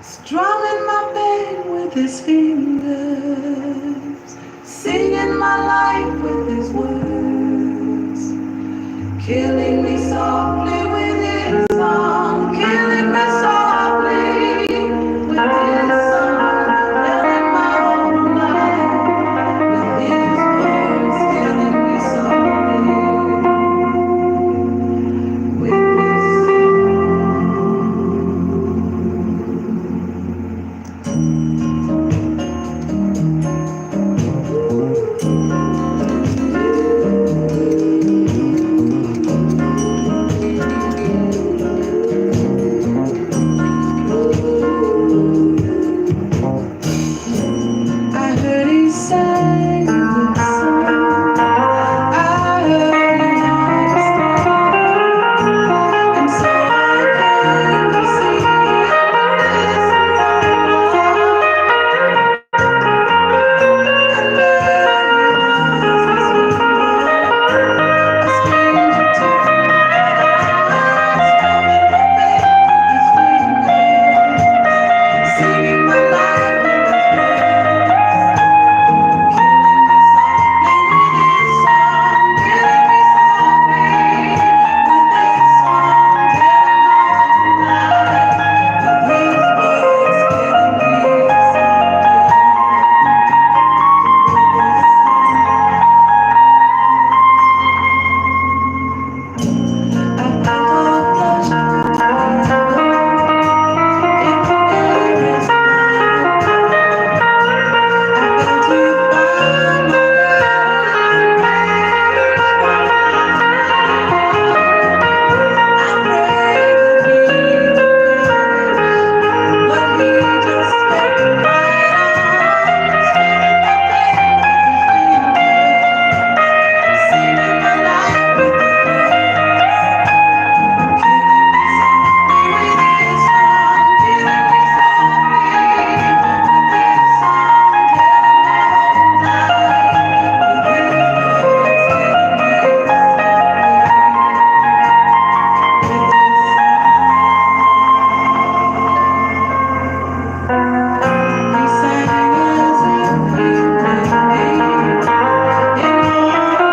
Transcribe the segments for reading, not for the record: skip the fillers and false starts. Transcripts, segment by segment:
strumming my pain with his fingers, singing my life with his words, killing me softly with his song, killing me softly with his song, telling my whole life with his words, killing me softly with his I heard he sang this song. I heard he understood. And so I came to see this and there he was, this a stranger to my eyes, strumming my faith with his fingers, singing my life with his words. Killing me softly with his song, killing me softly with his song, telling my whole life with his words, killing me softly with his I felt all flushed with in the nearest mind. I felt you find my I prayed that he would perish, but he just kept right on, strumming my pain with his fingers, singing my life with his words, killing me softly with his song, killing me softly with his song, telling my whole life with his words, killing me softly with his He sang as if he with me in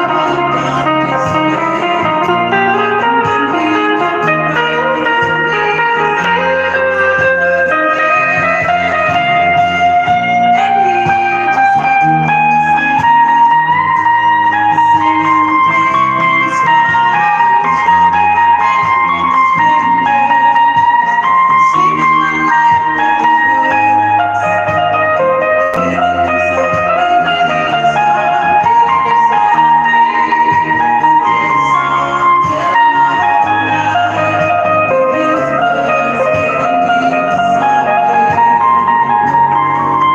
all of darkness lay. And when he looked right through me as if I wasn't there, and he just kept on singing clear and strong, strumming my pain with his fingers, singing my life with his words. Killing me softly with his song, killing me softly with his song, telling my whole life with his words,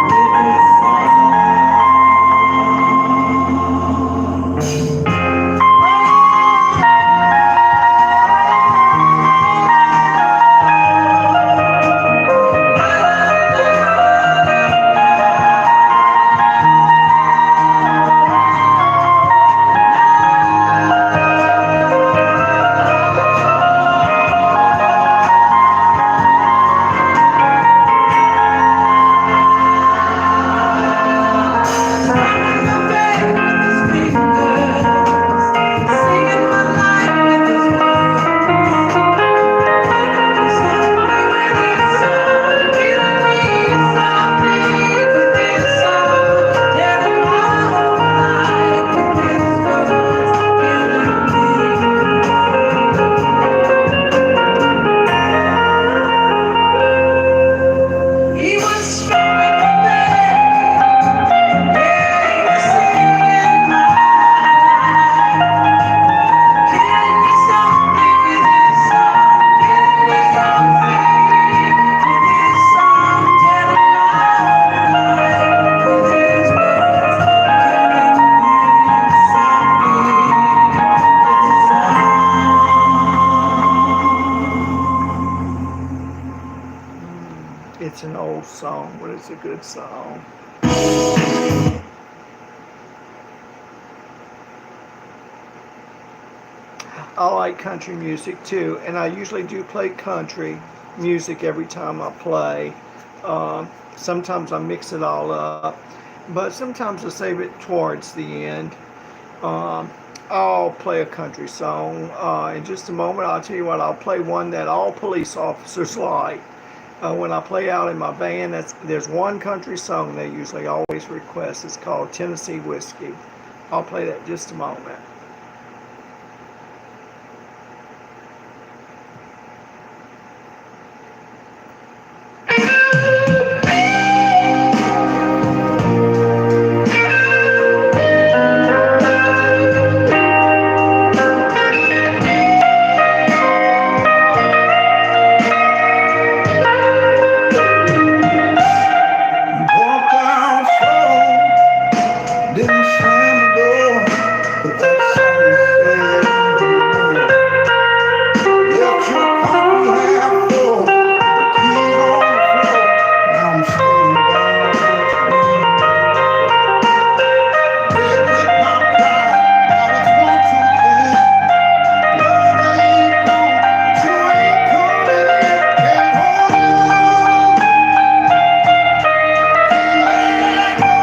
killing me softly with his Strumming my pain with his fingers, singing my life with his words, killing me softly with his song, killing me softly with his song, telling my whole life with his words, killing me. He was strumming my pain, yeah, he was singing my life. Killing me softly with his song, killing me softly with his song, telling my whole life with his words, killing me softly with his song. It's an old song, but it's a good song. I like country music too, and I usually do play country music every time I play. Sometimes I mix it all up, but sometimes I save it towards the end. Um, I'll play a country song. In just a moment, I'll tell you what, I'll play one that all police officers like. When I play out in my band, there's one country song they usually always request. It's called Tennessee Whiskey. I'll play that in just a moment. You walked out slow, didn't slam the door, but that song said no. Left your coffee half full, the keys on the floor. Now I'm standing by just waiting for. Red hit my pride, now it's 1, 2 things. Love ain't gone, but you ain't coming in. Can't hold you, can't let go.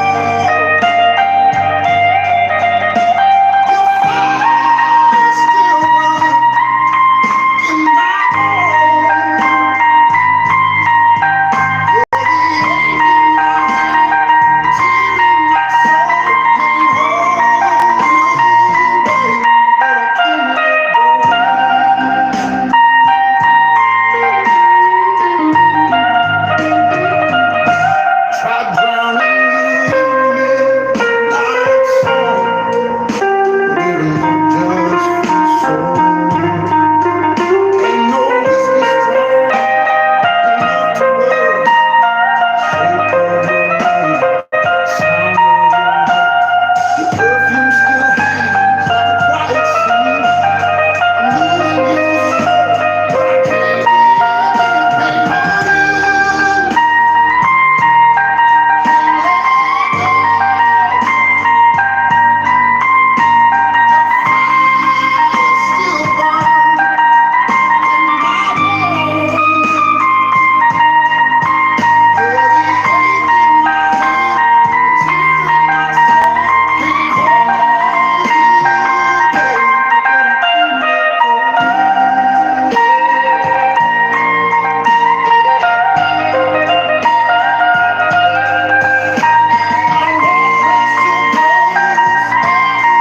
Your fire still burns in my bones. You're the ache in my heart, the tear in my soul. Can't hold you, babe, but I can't let go. Tried drowning you in midnight song, but it'll just feel so. Ain't no whiskey strong enough to wear the shape of your name, sound of your heart. Your perfume still hangs like a quiet scene. I'm losing you slow, but I can't hold you, can't let go. That fire still burns in my bones. You're the ache in my head, the tear in my soul. Can't hold you, babe, but I can't let go. I walk past your ghost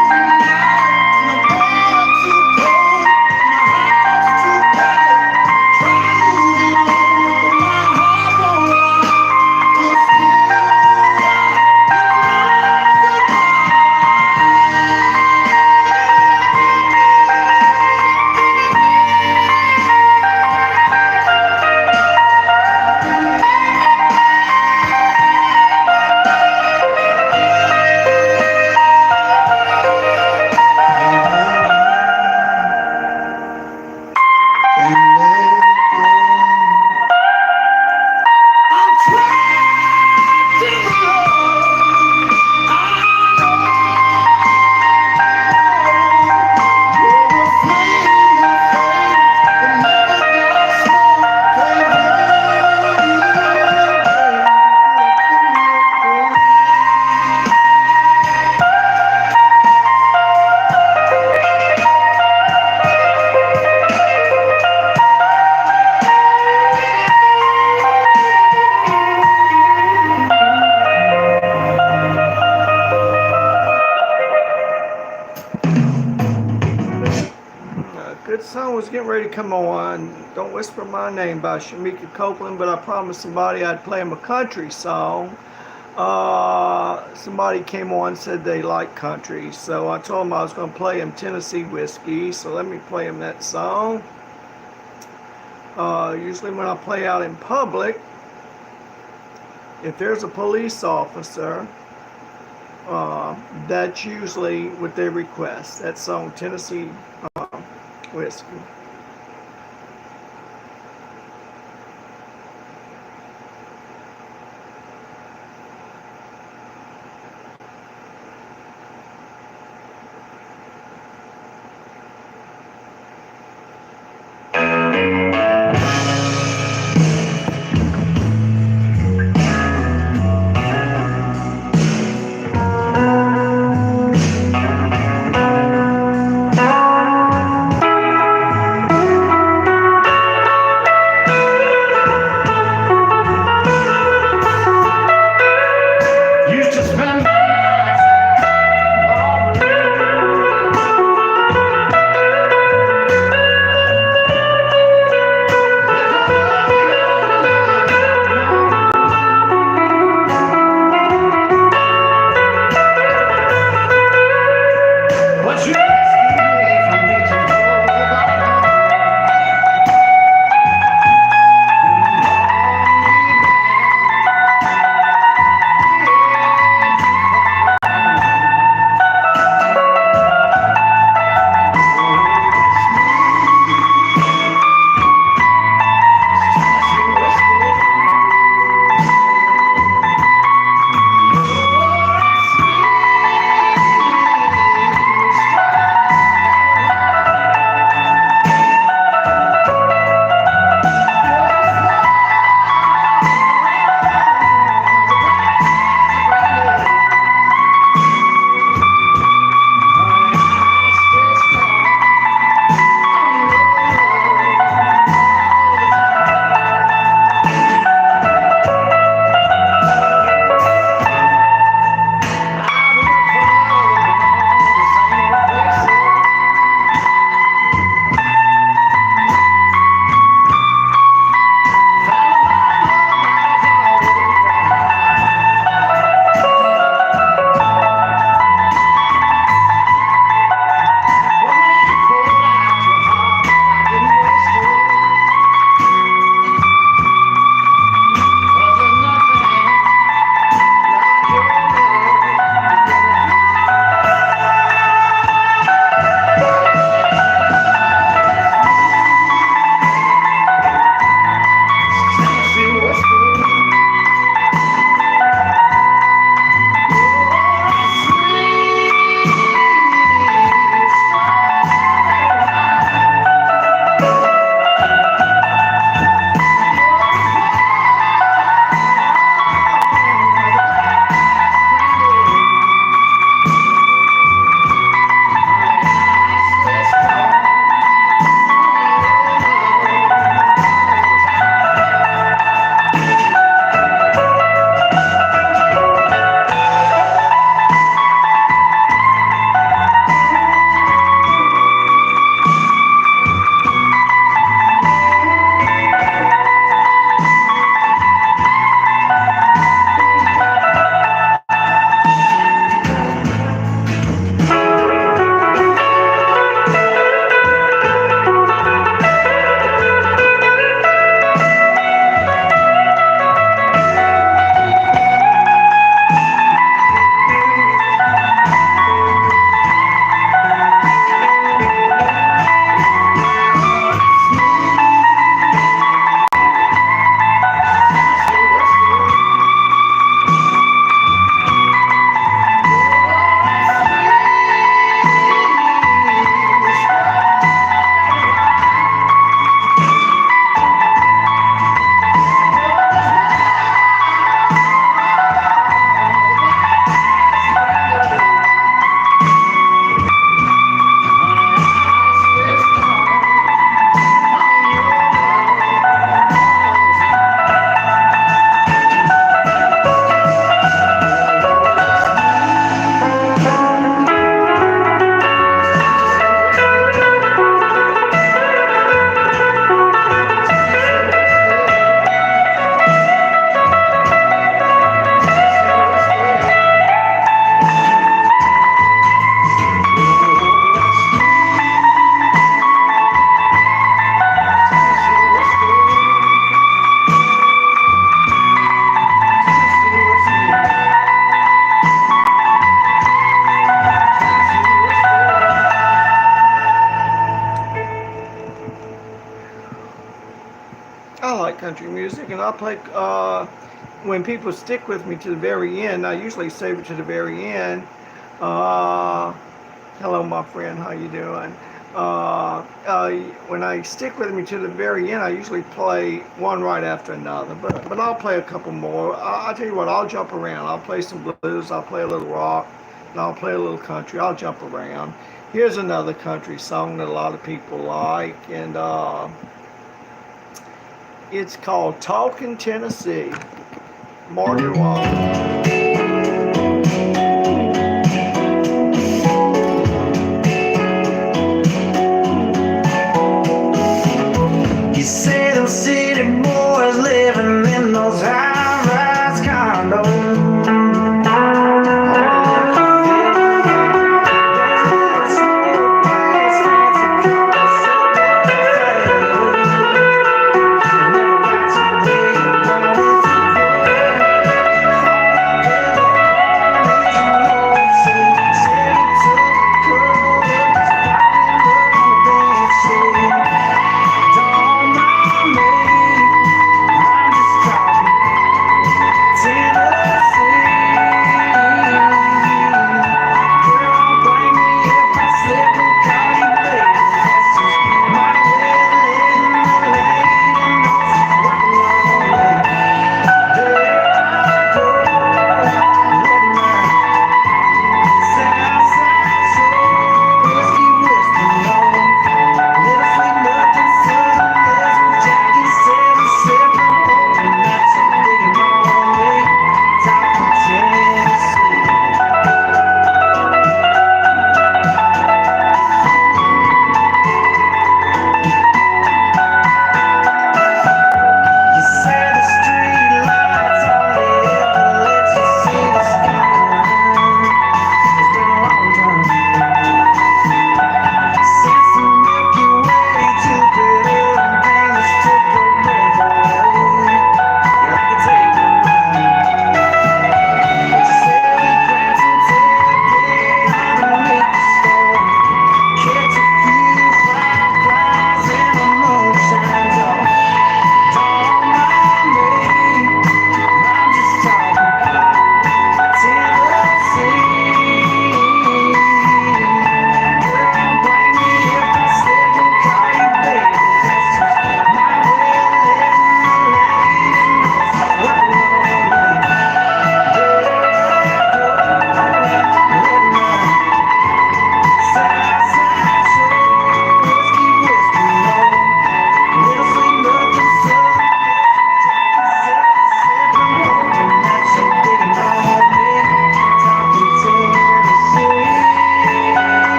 every night in a bed too cold, my house too quiet. Try moving on, but my heart won't lie. Will still ride in love can't let go. I'm trapped in the love I know. You're a flame that fades but never dies slow. Can't hold you, babe, but I can't let go. A good song was getting ready to come on. Don't Whisper My Name by Shamika Copeland, but I promised somebody I'd play them a country song. Somebody came on and said they like country, so I told them I was going to play them Tennessee Whiskey, so let me play them that song. Usually when I play out in public, if there's a police officer, that's usually what they request. That song, Tennessee Whiskey. country music, and I play when people stick with me to the very end. I usually save it to the very end. Uh, Hello, my friend. How you doing? When I stick with me to the very end, I usually play one right after another. But I'll play a couple more. I'll tell you what. I'll jump around. I'll play some blues. I'll play a little rock. And I'll play a little country. I'll jump around. Here's another country song that a lot of people like, and it's called "Talkin' Tennessee." Marty Wallace. You say them city boys living in those high-rise condos.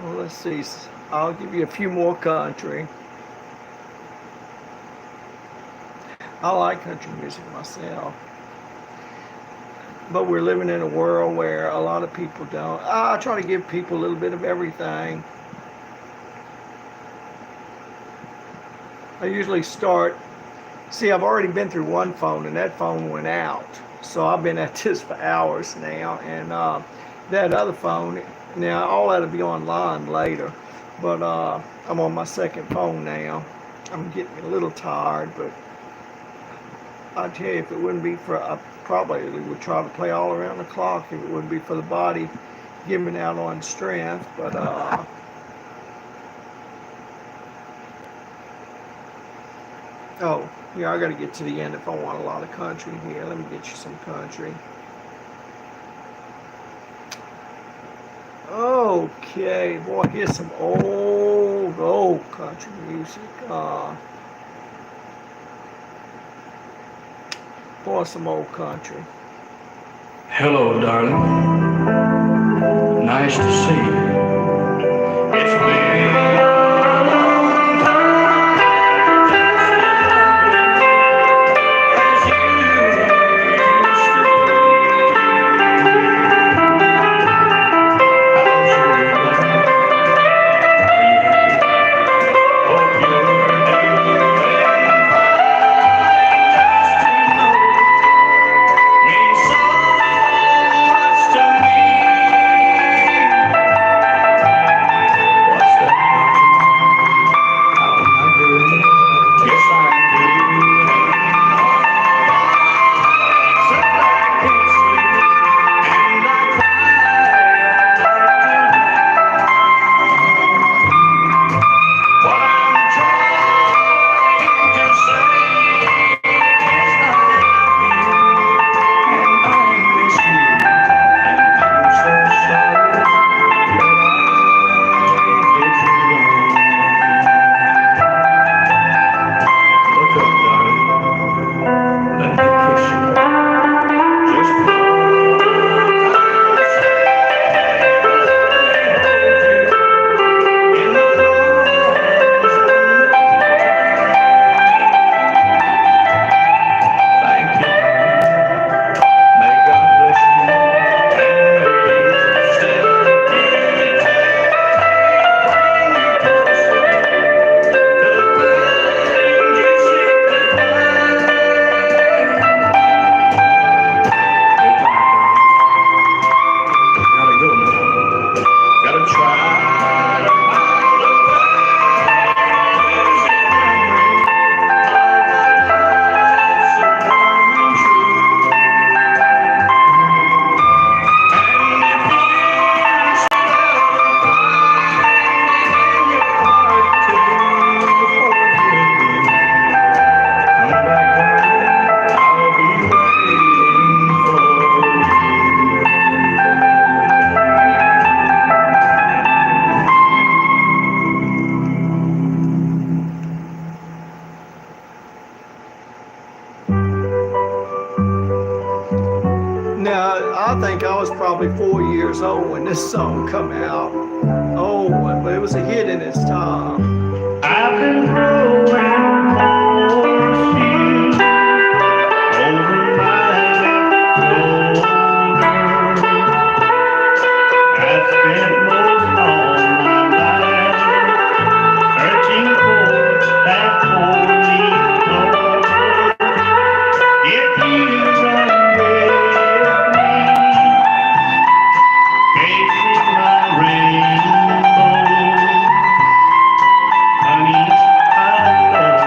Let's see. I'll give you a few more country. I like country music myself, but we're living in a world where a lot of people don't. I try to give people a little bit of everything. I usually start. See, I've already been through one phone, and that phone went out. So I've been at this for hours now, and that other phone. Now all that'll be online later, but I'm on my second phone now. I'm getting a little tired, but I tell you, if it wouldn't be for, I probably would try to play all around the clock if it wouldn't be for the body giving out on strength. But Oh, here, I got to get to the end if I want a lot of country here. Let me get you some country. Okay, boy, here's some old country music. Boy, some old country. Hello, darling. Nice to see you. It's been a long time as you used to be. How's your life? Are you happy? Hope you're doing fine. Just to know means so much to me. What's that, darling? How am I doing? Yes, I'm doing alright. Except I can't sleep and I cry right to what I'm trying to say is I love you and I miss you and I'm so sorry that I did you wrong. Look up, darling. Let me kiss you. Just close. I'll hold you in the arms of thank you, darling. May God bless you and may His steady bring you closer to the things you seek to find. Good night, darling. Gotta go now. Gotta try to find a easy memory of a love so warm and true. And if you should ever find it in your heart to forget me, come back, darling. I'll be waiting for Now, I think I was probably 4 years old when this song come out. Oh, but it was a hit in its time. I've been growing more few over my left shoulder. I've spent most all my life searching for that four-leaf clover. Yet you run with me, chasing my rainbow. Honey, I love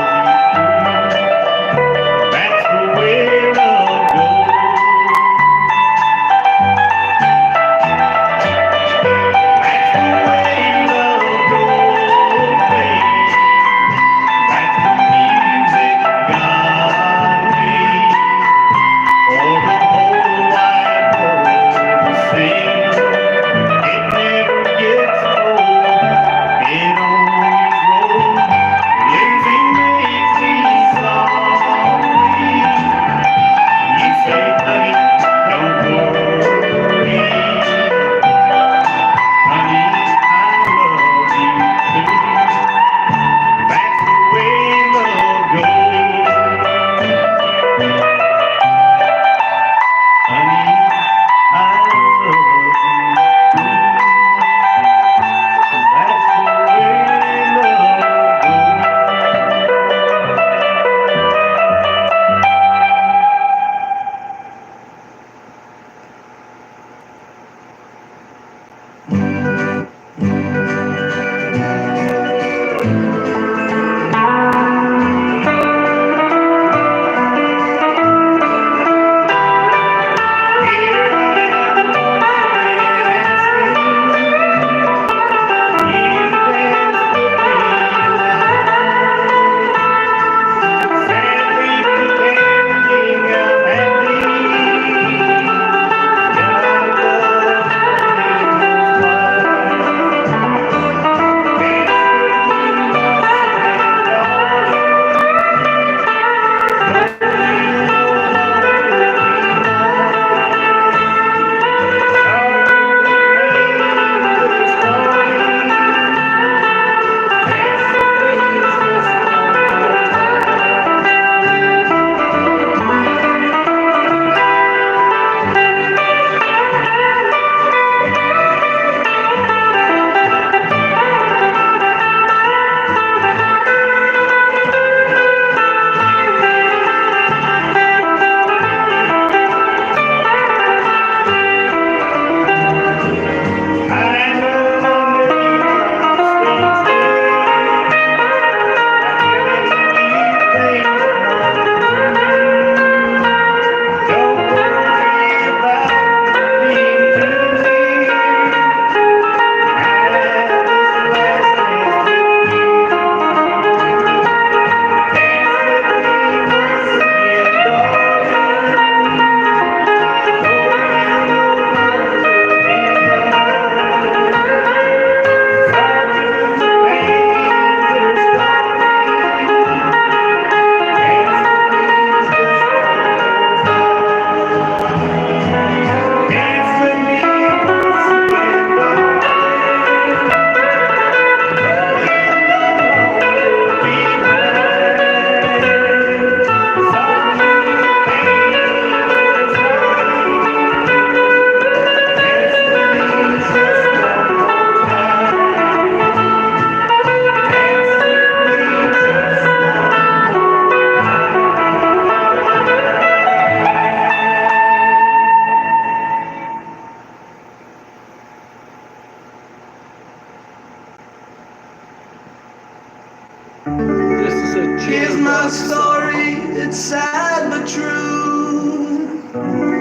my Jitterbug story, song. it's sad but true.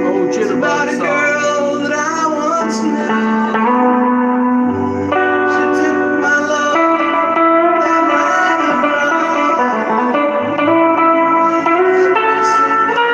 Old It's about Jitterbug a song. girl that I once knew. She took my love, that might have every single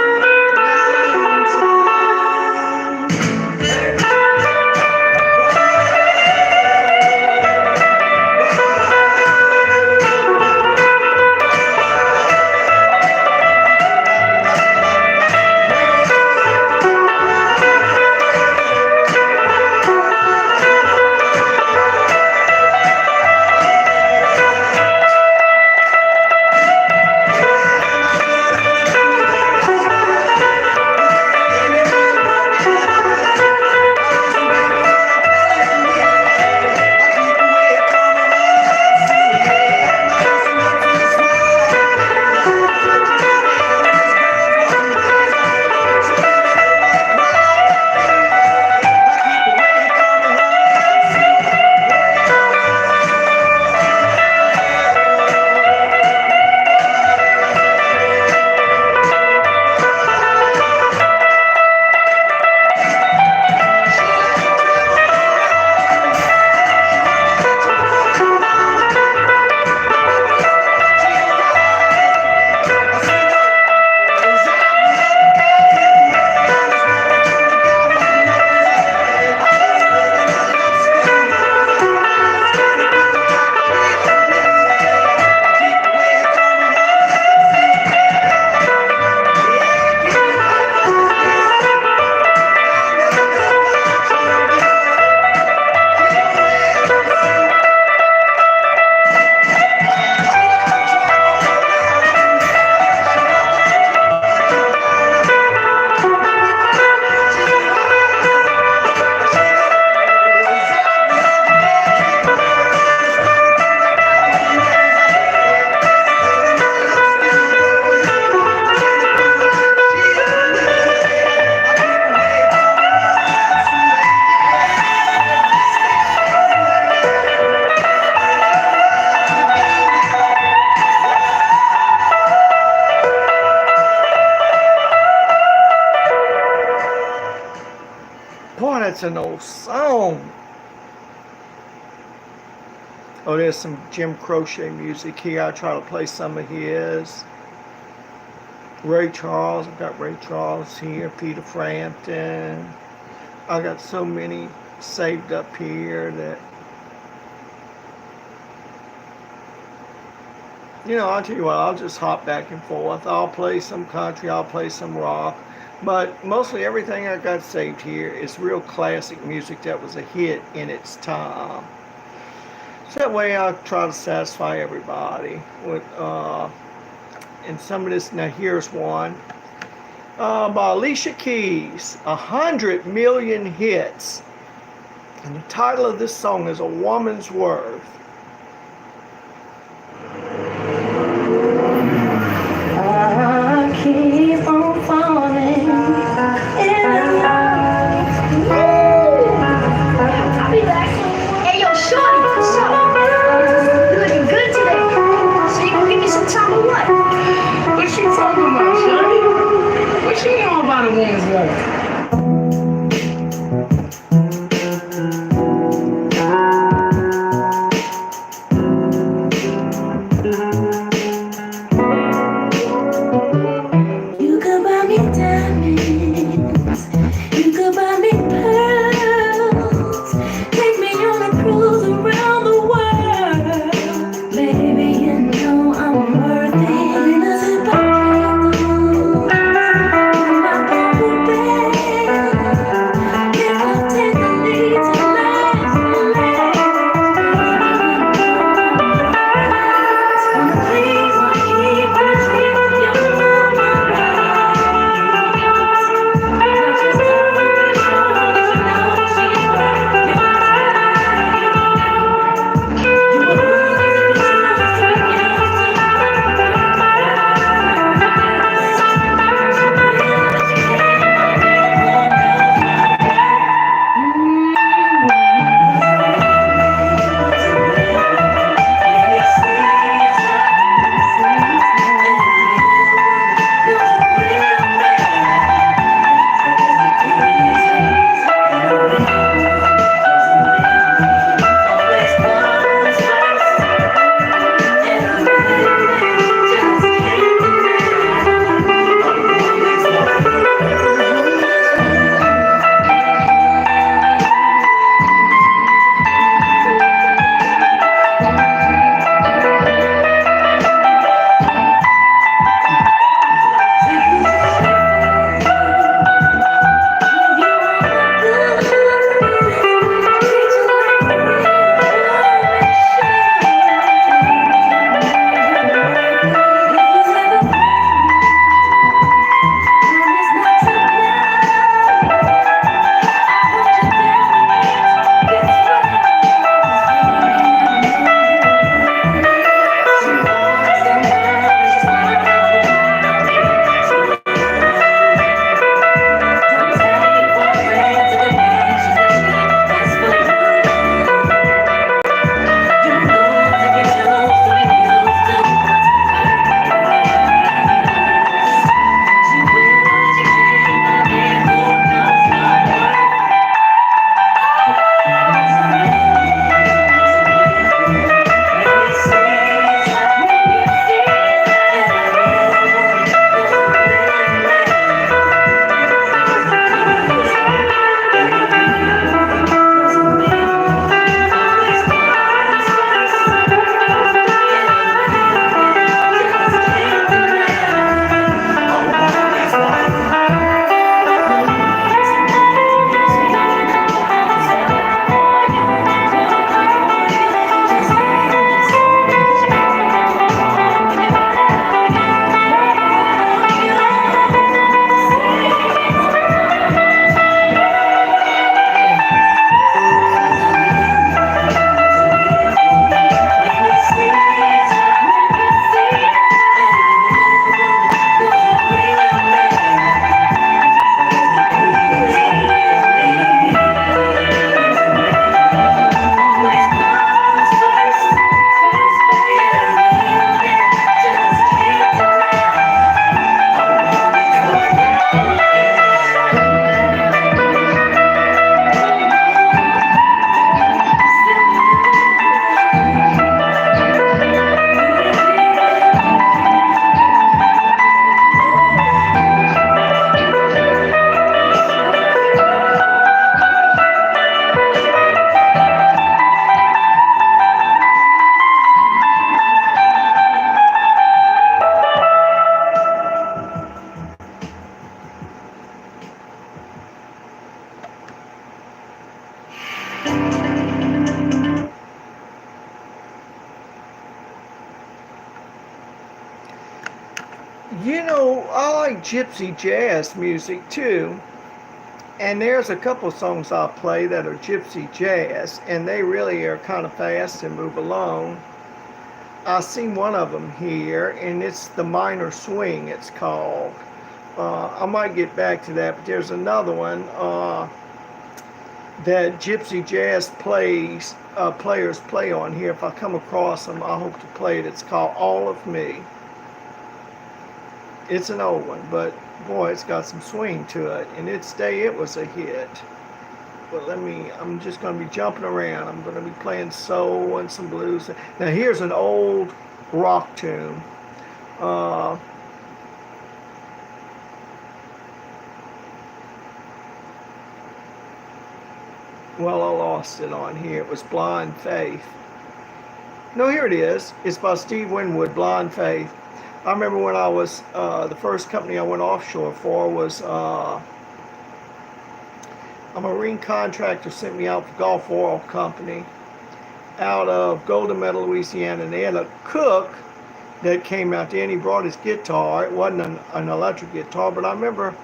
Boy, that's an old song. Oh, there's some Jim Croce music here. I try to play some of his. Ray Charles, I've got Ray Charles here. Peter Frampton. I got so many saved up here that, I'll tell you what, I'll just hop back and forth. I'll play some country, I'll play some rock. But mostly everything I got saved here is real classic music that was a hit in its time. So that way I'll try to satisfy everybody with and some of this. Now here's one by Alicia Keys, 100 million hits, and the title of this song is A Woman's Worth. I keep on falling in love. I'll be back. Hey, yo, shorty, what's up? You looking good today. So you gonna give me some time or what? What you talking about, shorty? What you know about a woman's worth? You know, I like gypsy jazz music too. And there's a couple songs I play that are gypsy jazz, and they really are kind of fast and move along. I seen one of them here, and it's the minor swing, it's called. I might get back to that, but there's another one that gypsy jazz players play on here. If I come across them, I hope to play it. It's called All of Me. It's an old one, but boy, it's got some swing to it. In its day, it was a hit. But I'm just going to be jumping around. I'm going to be playing soul and some blues. Now, here's an old rock tune. Well, I lost it on here. It was Blind Faith. No, here it is. It's by Steve Winwood, Blind Faith. I remember when I was, the first company I went offshore for was, a marine contractor sent me out for Gulf Oil Company out of Golden Meadow, Louisiana, and they had a cook that came out there and he brought his guitar. It wasn't an electric guitar, but I remember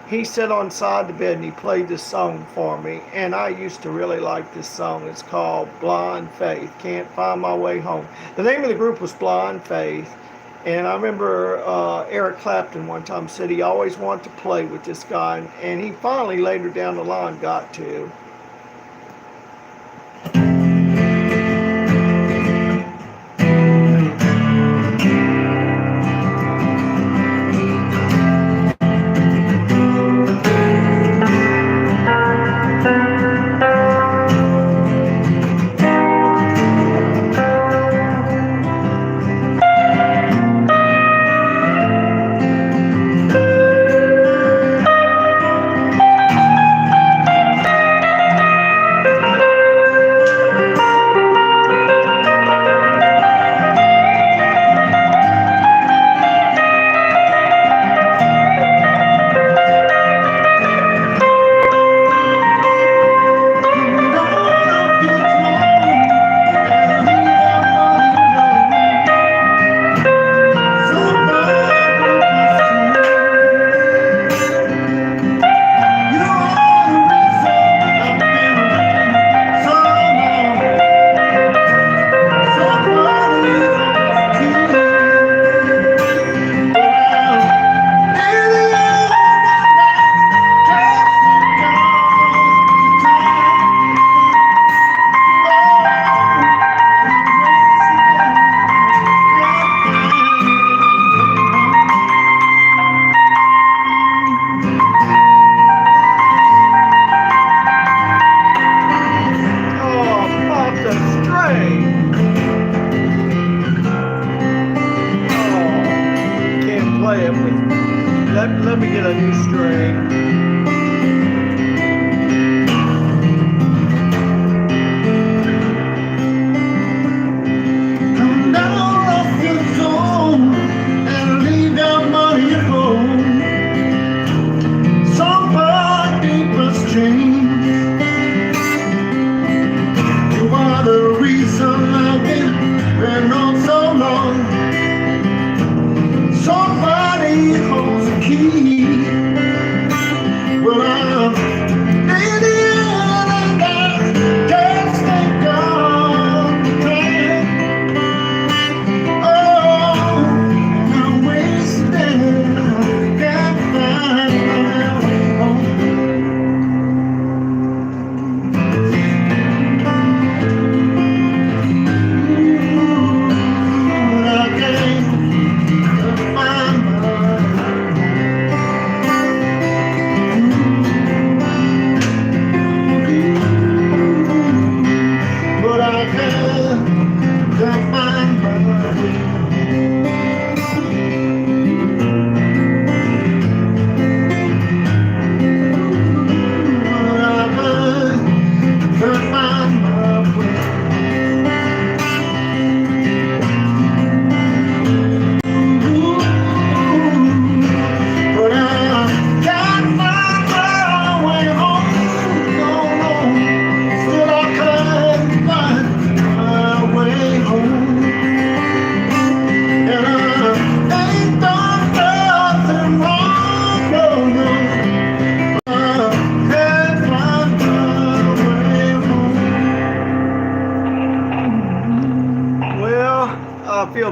he sat on side the bed and he played this song for me, and I used to really like this song. It's called Blind Faith, Can't Find My Way Home. The name of the group was Blind Faith, and I remember Eric Clapton one time said he always wanted to play with this guy, and he finally later down the line got to.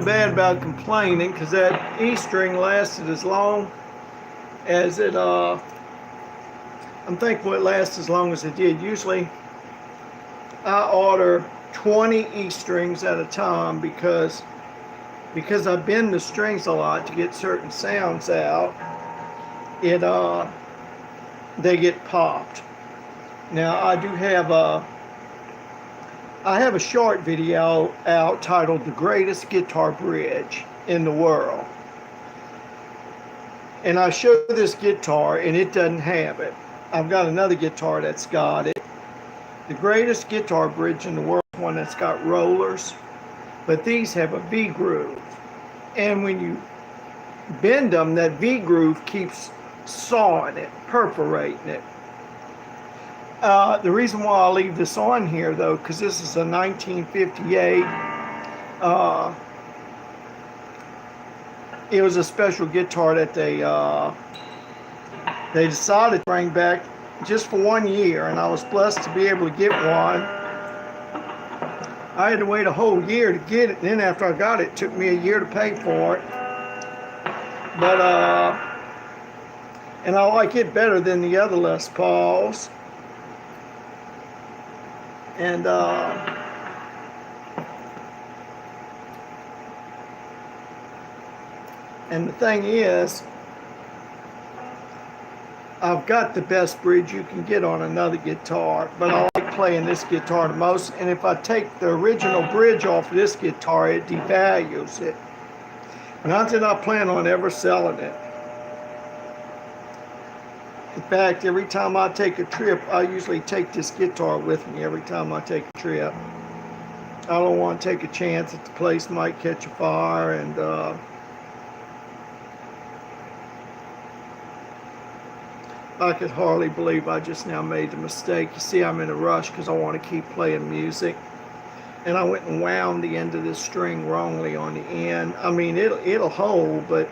bad about complaining because that E string lasted as long as it, I'm thankful it lasted as long as it did. Usually I order 20 E strings at a time because I bend the strings a lot to get certain sounds out. They get popped. Now I do have a short video out titled "The Greatest Guitar Bridge in the World," and I show this guitar and it doesn't have it. I've got another guitar that's got it. The greatest guitar bridge in the world is one that's got rollers, but these have a V groove, and when you bend them, that V groove keeps sawing it, perforating it. The reason why I leave this on here, though, because this is a 1958. It was a special guitar that they decided to bring back just for 1 year, and I was blessed to be able to get one. I had to wait a whole year to get it, and then after I got it, it took me a year to pay for it. But and I like it better than the other Les Pauls. And the thing is, I've got the best bridge you can get on another guitar, but I like playing this guitar the most. And if I take the original bridge off of this guitar, it devalues it. Not that I plan on ever selling it. In fact, every time I take a trip, I usually take this guitar with me every time I take a trip. I don't want to take a chance that the place might catch a fire, and I could hardly believe I just now made the mistake. You see, I'm in a rush because I want to keep playing music. And I went and wound the end of this string wrongly on the end. I mean, it'll hold, but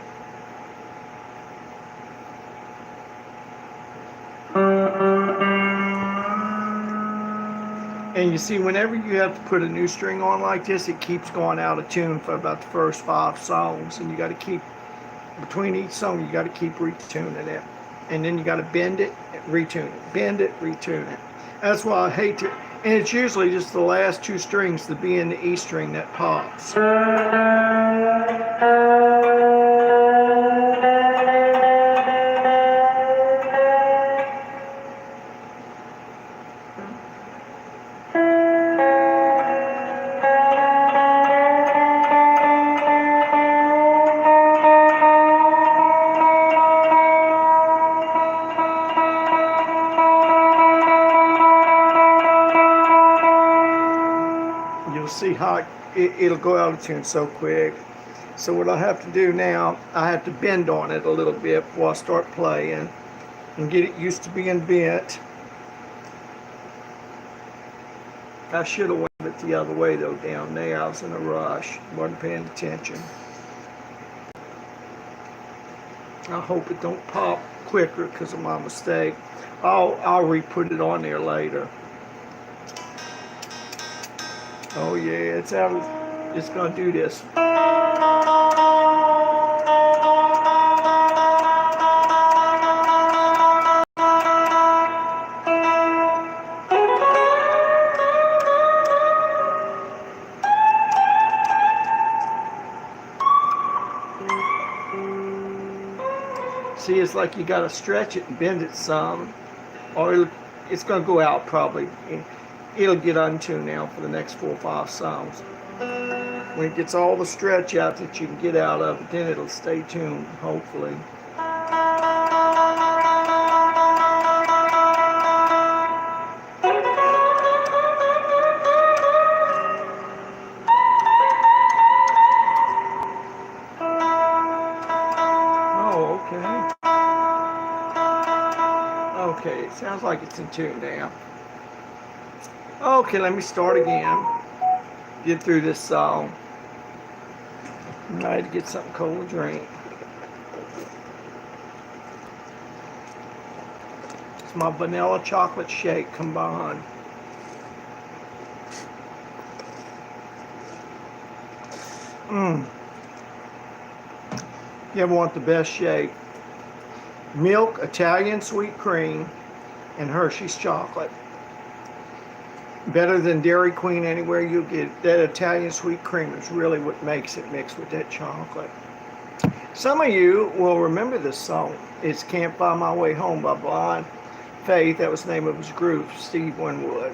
and you see, whenever you have to put a new string on like this, it keeps going out of tune for about the first 5 songs, and you got to keep, between each song, you got to keep retuning it, and then you got to bend it, retune it, bend it, retune it. That's why I hate to, and it's usually just the last 2 strings, the B and the E string, that pops. See how it'll go out of tune so quick. So what I have to do now, I have to bend on it a little bit before I start playing and get it used to being bent. I should have went it the other way though, down there. I was in a rush, wasn't paying attention. I hope it don't pop quicker because of my mistake. I'll re-put it on there later. Oh yeah, it's out of, it's gonna do this. See, it's like you gotta stretch it and bend it some, or it's gonna go out probably. It'll get untuned now for the next 4 or 5 songs. When it gets all the stretch out that you can get out of it, then it'll stay tuned, hopefully. Oh, okay. Okay, it sounds like it's in tune now. Okay, let me start again. Get through this song. I had to get something cold to drink. It's my vanilla chocolate shake combined. You ever want the best shake? Milk, Italian sweet cream, and Hershey's chocolate. Better than Dairy Queen anywhere you get. That Italian sweet cream is really what makes it mixed with that chocolate. Some of you will remember this song. It's Can't Find My Way Home by Blind Faith. That was the name of his group, Steve Winwood.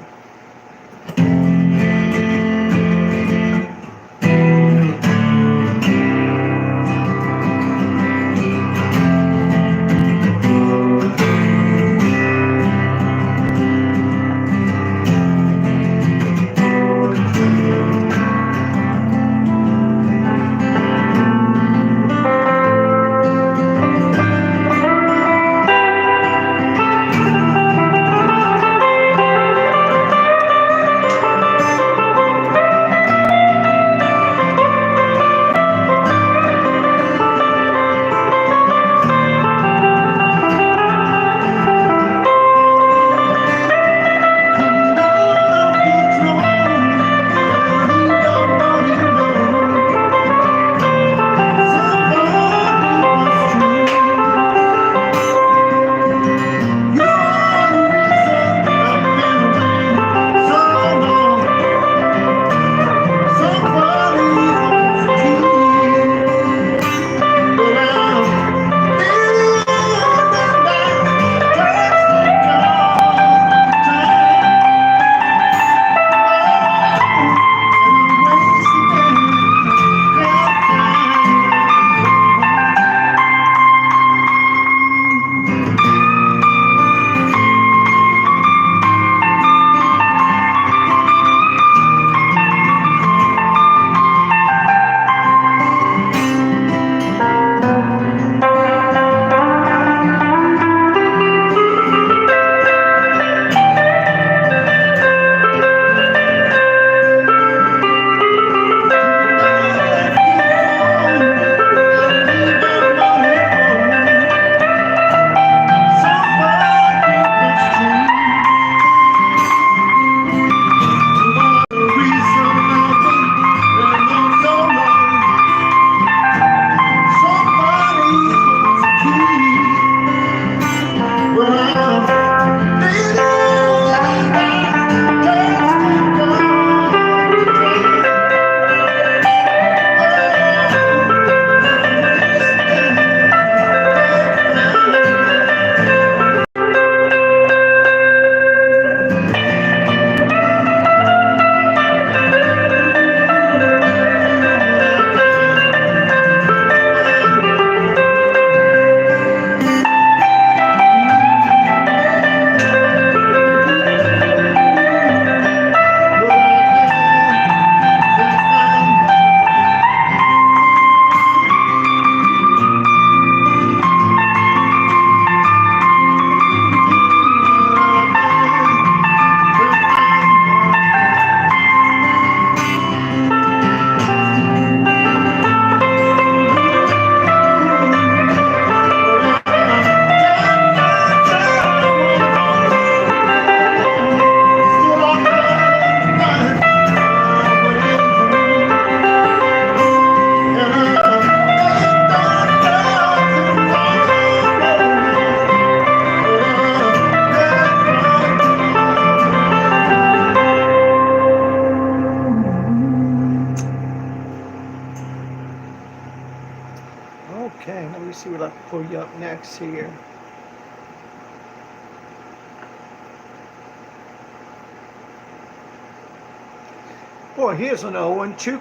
Okay, let me see what I can pull you up next here. Boy, here's an old one, Too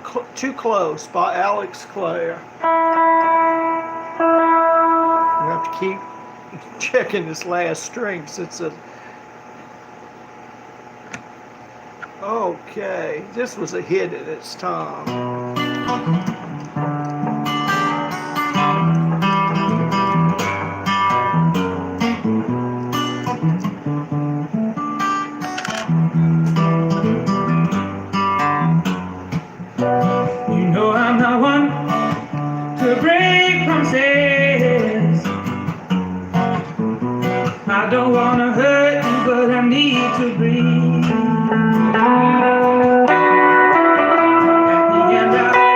Close by Alex Clare. You have to keep checking this last string since it. Okay, this was a hit at its time. You know I'm not one to break promises. I don't wanna hurt you, but I need to breathe. At the end of it all,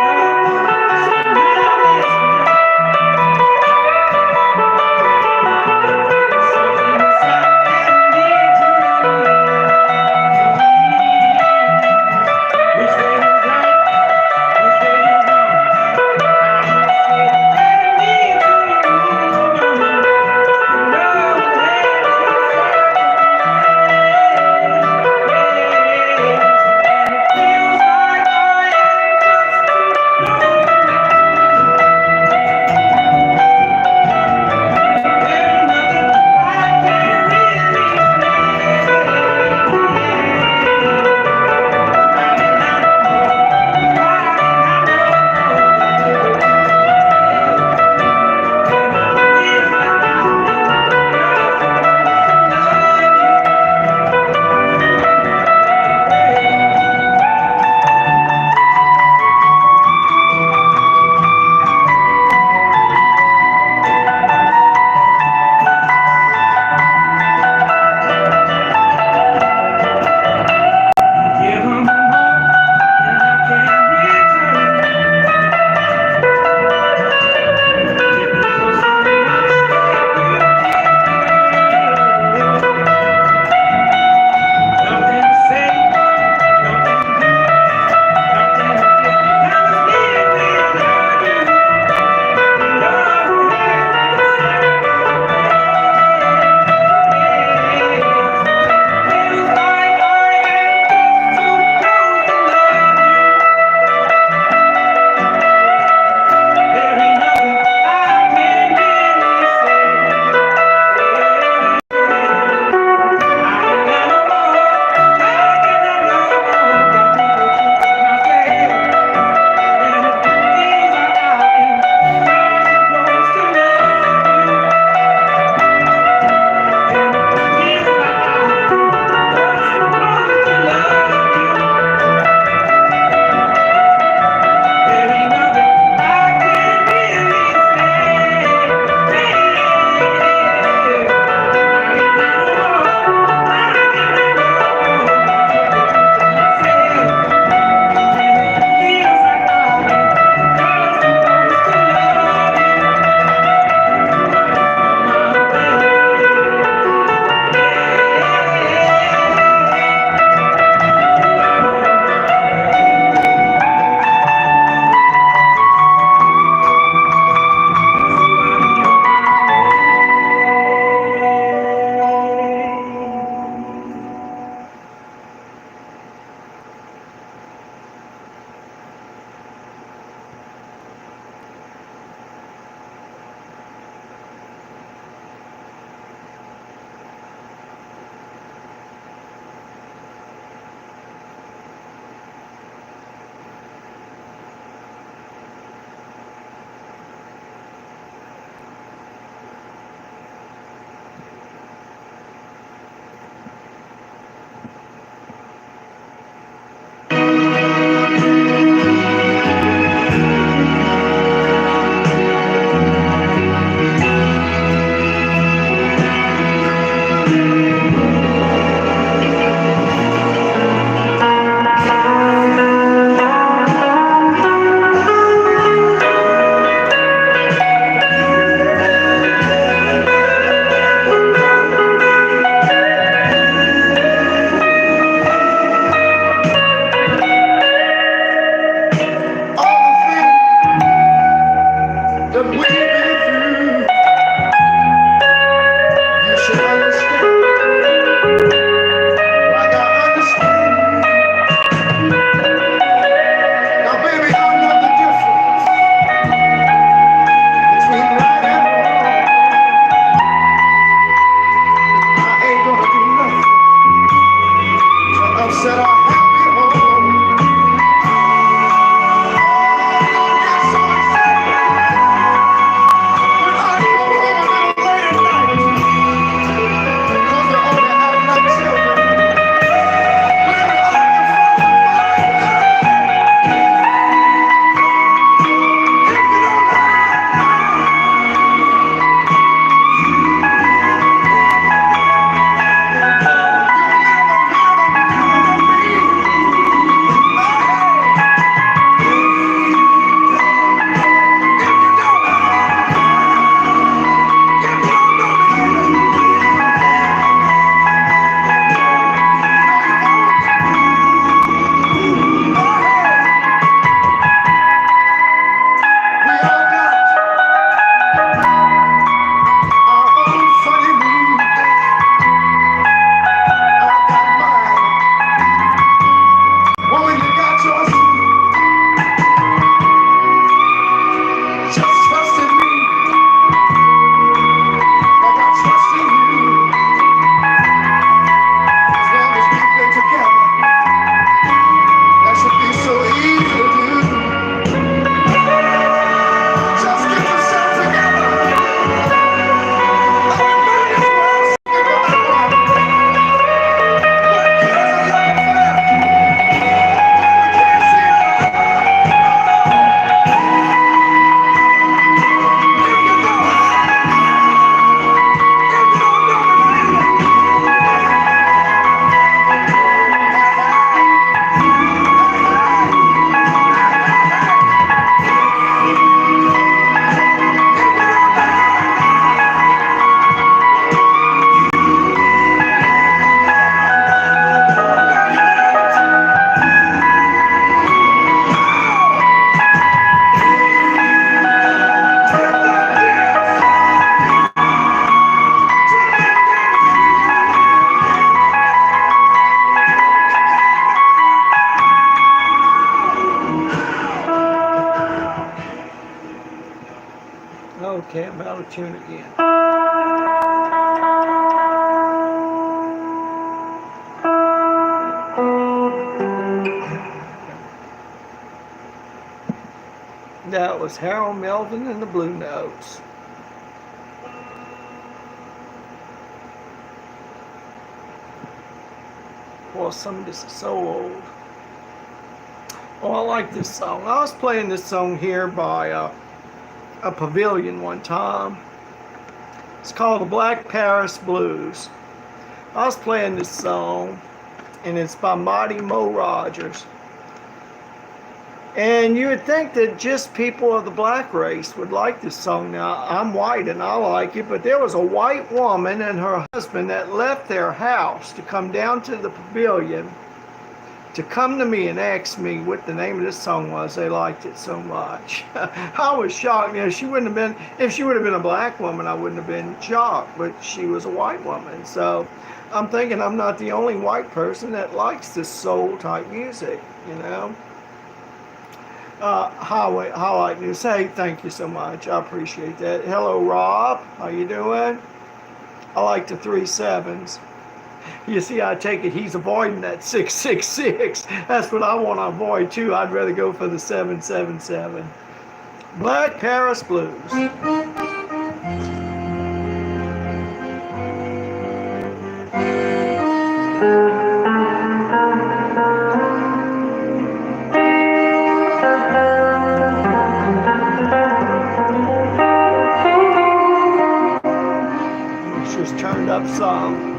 out of tune again. That was Harold Melvin and the Blue Notes. Well, some of this is so old. Oh, I like this song. I was playing this song here by a pavilion one time. It's called the Black Paris Blues. I was playing this song, and it's by Mighty Mo Rogers. And you would think that just people of the black race would like this song. Now, I'm white and I like it, but there was a white woman and her husband that left their house to come down to the pavilion to come to me and ask me what the name of this song was. They liked it so much. I was shocked. You know, she wouldn't have been, if she would have been a black woman, I wouldn't have been shocked, but she was a white woman. So I'm thinking I'm not the only white person that likes this soul type music, you know. Highlight News. Hey, thank you so much. I appreciate that. Hello, Rob. How you doing? I like the 3 7s. You see, I take it he's avoiding that 666. That's what I want to avoid too. I'd rather go for the 777. Black Paris Blues. Turned up some.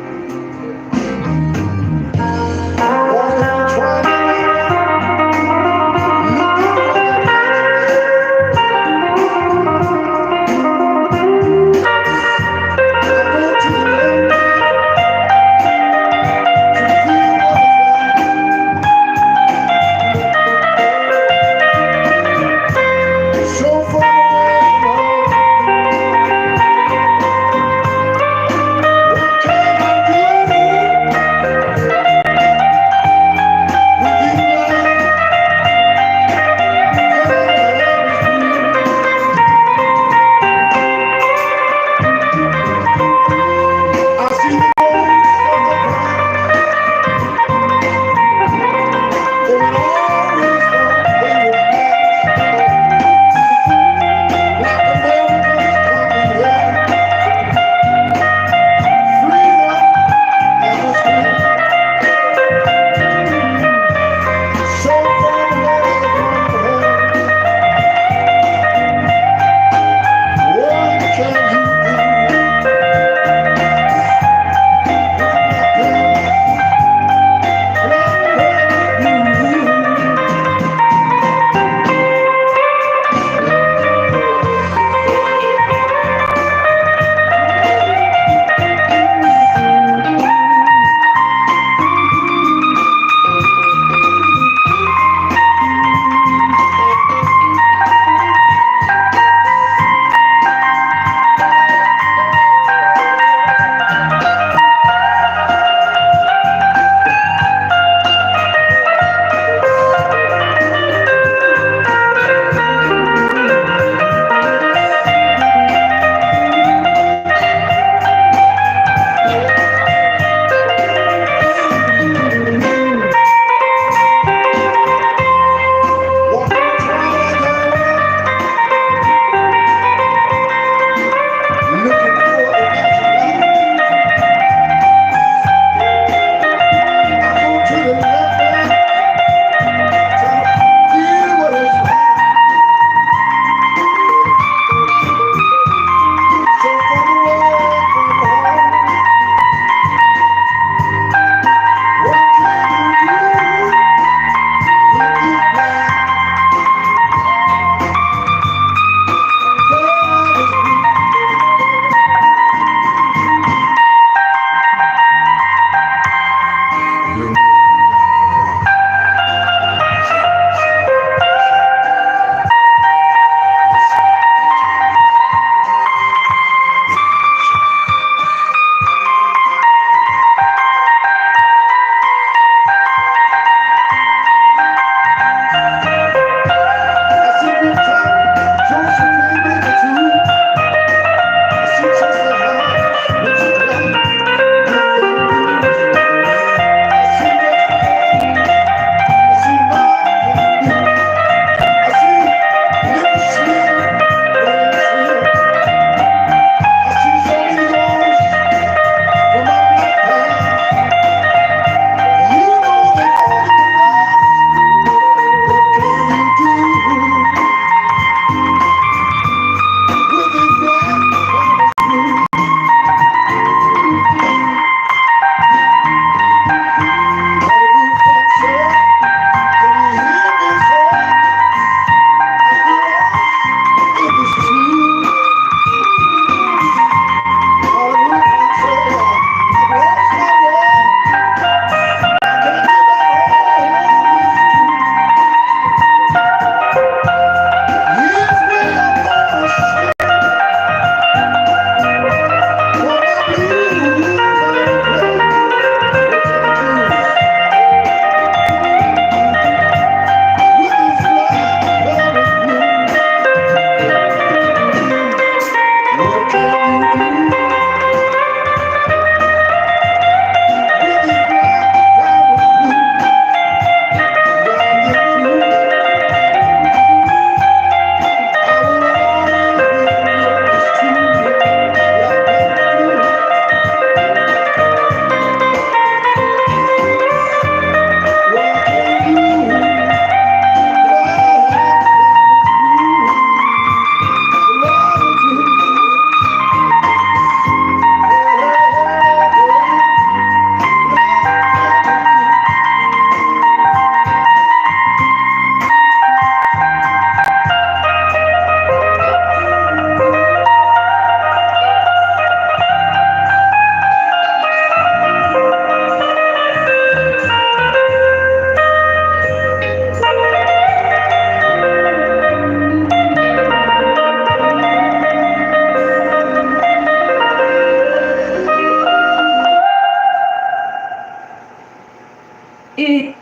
it.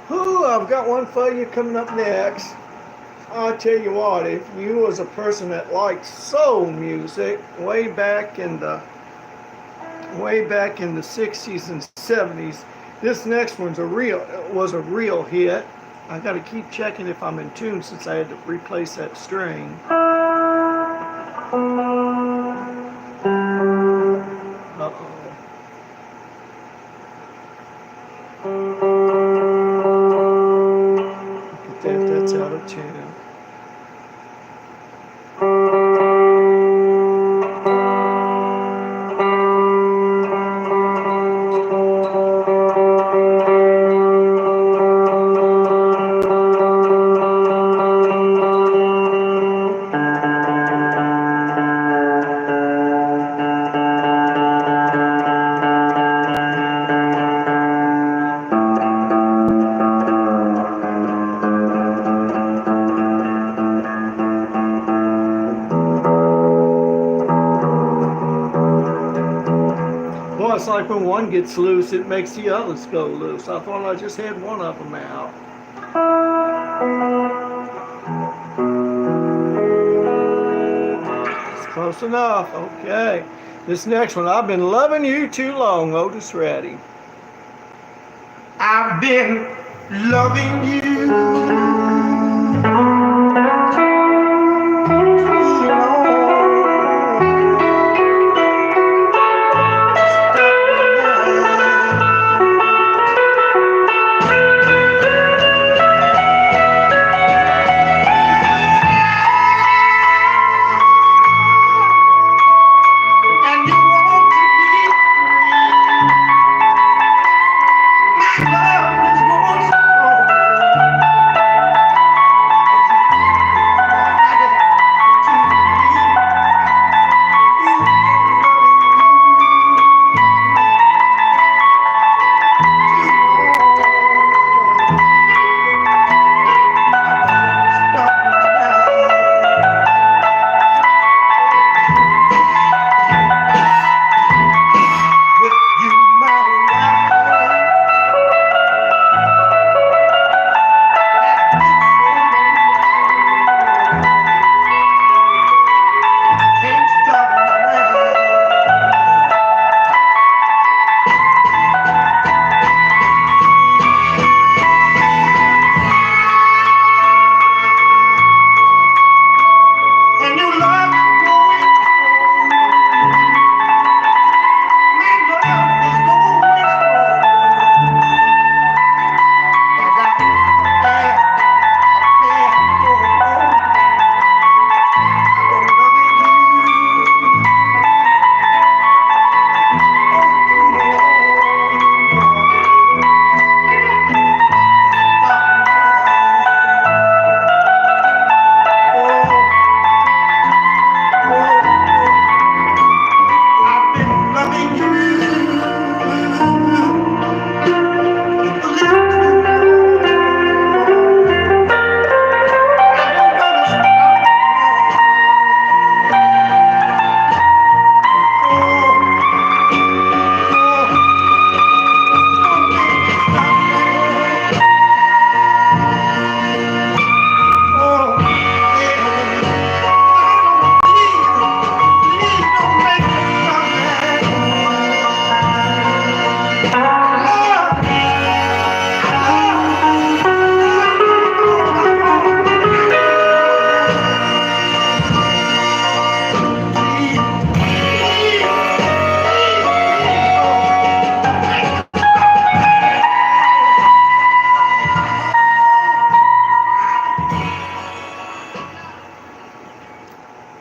Ooh, I've got one for you coming up next. I'll tell you what, if you was a person that liked soul music way back in the 60s and 70s, this next one's was a real hit. I got to keep checking if I'm in tune since I had to replace that string. Uh-oh. Look at that, that's out of tune. Well, it's like when one gets loose, it makes the others go loose. I thought I just had one of them out. It's close enough. Okay. This next one, I've been loving you too long, Otis Reddy. I've been loving you.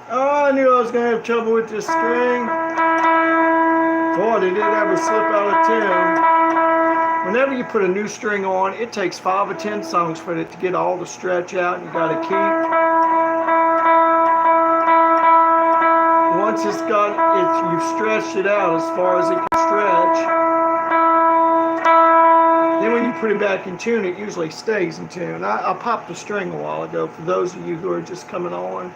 Oh, I knew I was going to have trouble with this string. Boy, did it ever slip out of tune. Whenever you put a new string on, it takes 5 or 10 songs for it to get all the stretch out, and you got to keep. Once you've stretched it out as far as it can stretch, Then when you put it back in tune, it usually stays in tune. I popped the string a while ago for those of you who are just coming on.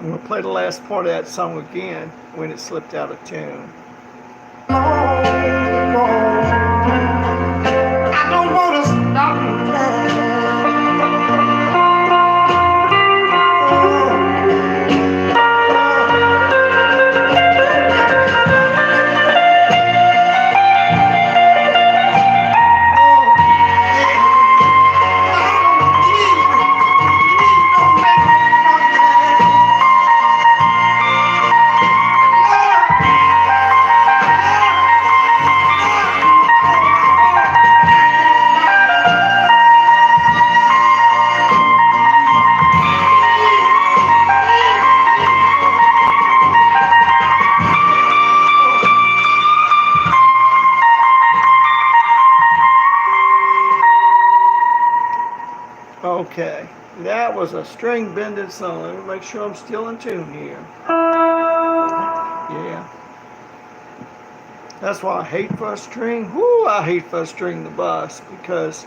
I'm going to play the last part of that song again when it slipped out of tune. I don't wanna stop. Okay, that was a string bended song. Let me make sure I'm still in tune here. Yeah. That's why I hate first string. Whoo, I hate first string the bus, because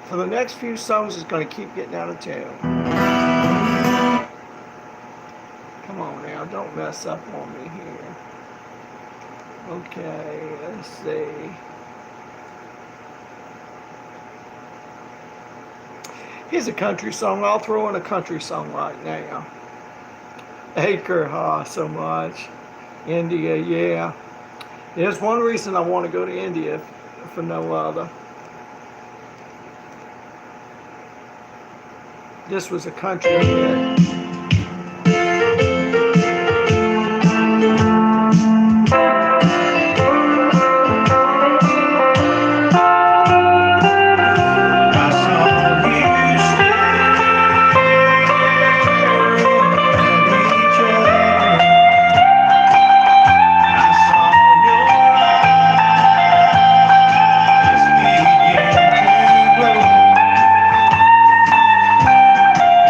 for the next few songs it's going to keep getting out of tune. Come on now, don't mess up on me here. Okay, let's see. Here's a country song. I'll throw in a country song right now. Acre, so much. India, yeah. There's one reason I want to go to India, for no other. This was a country hit.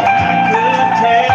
I could tell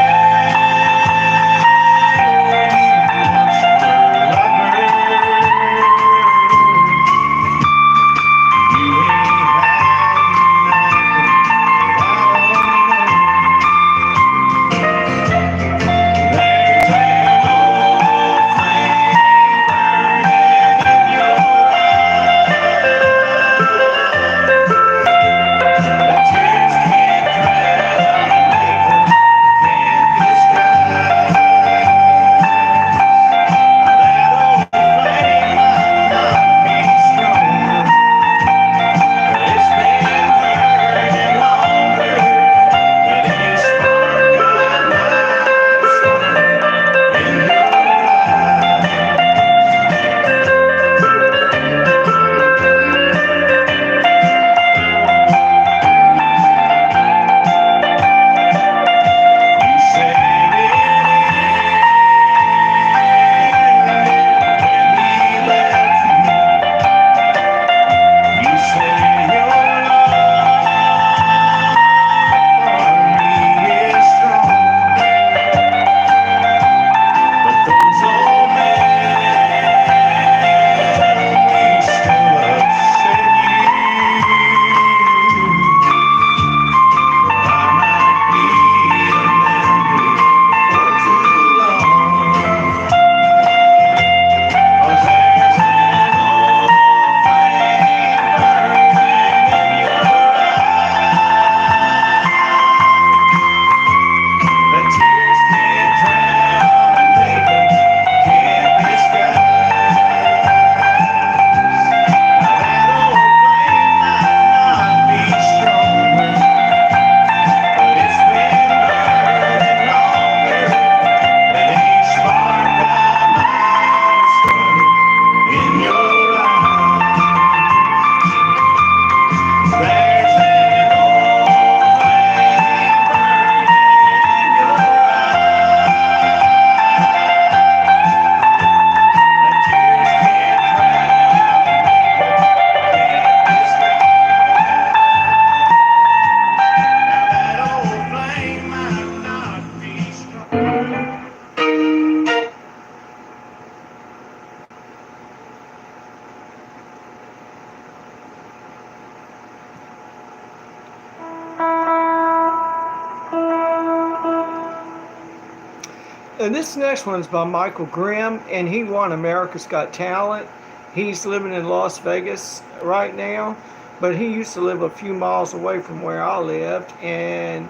And this next one's by Michael Grimm, and he won America's Got Talent. He's living in Las Vegas right now, but he used to live a few miles away from where I lived, and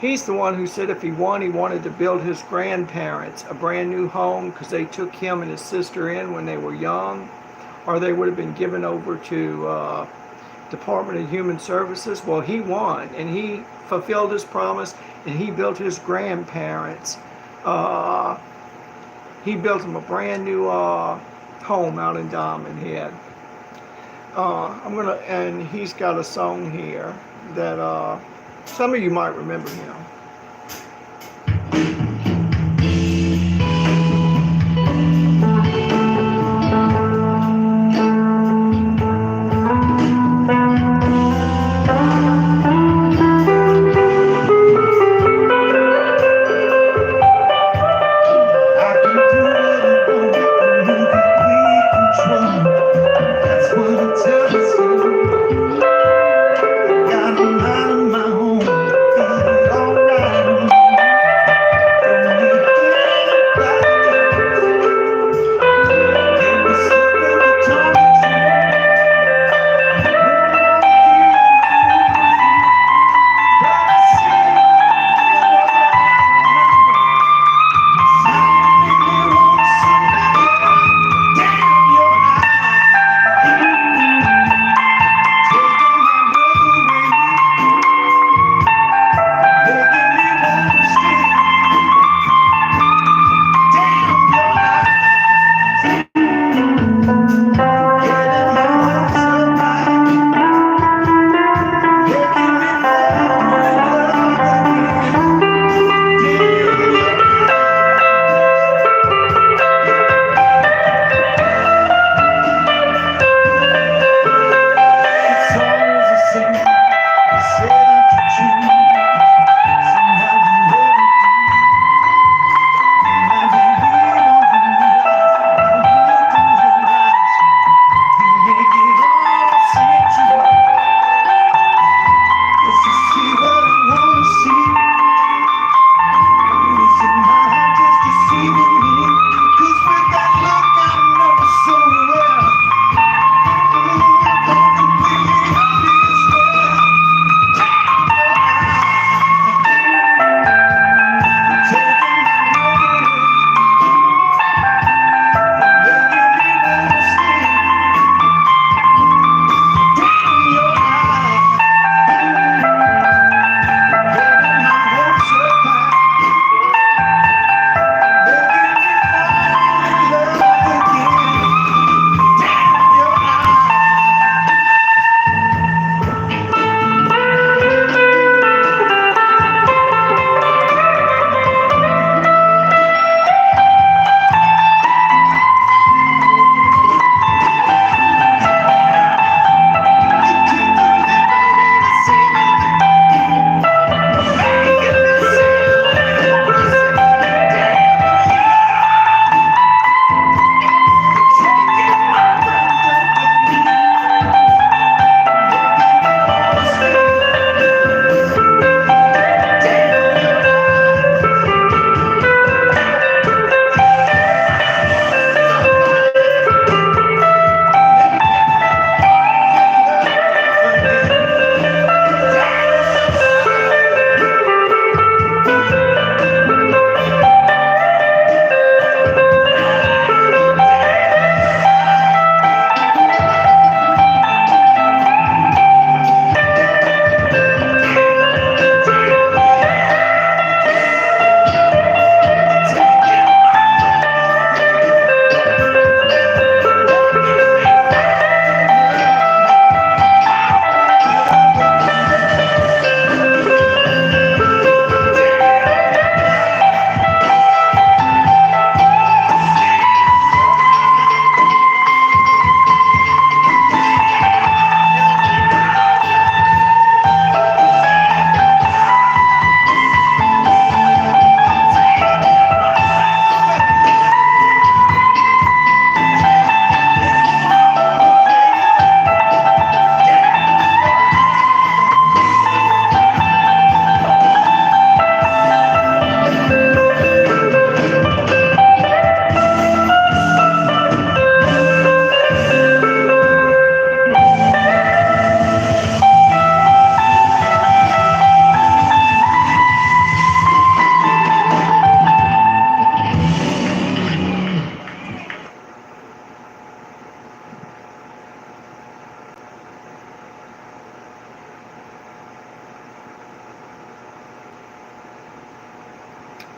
he's the one who said if he won, he wanted to build his grandparents a brand new home because they took him and his sister in when they were young, or they would have been given over to Department of Human Services. Well, he won, and he fulfilled his promise, and he built his grandparents. He built them a brand new home out in Diamond Head. And he's got a song here that some of you might remember him. Got a mind of my own, feel alright.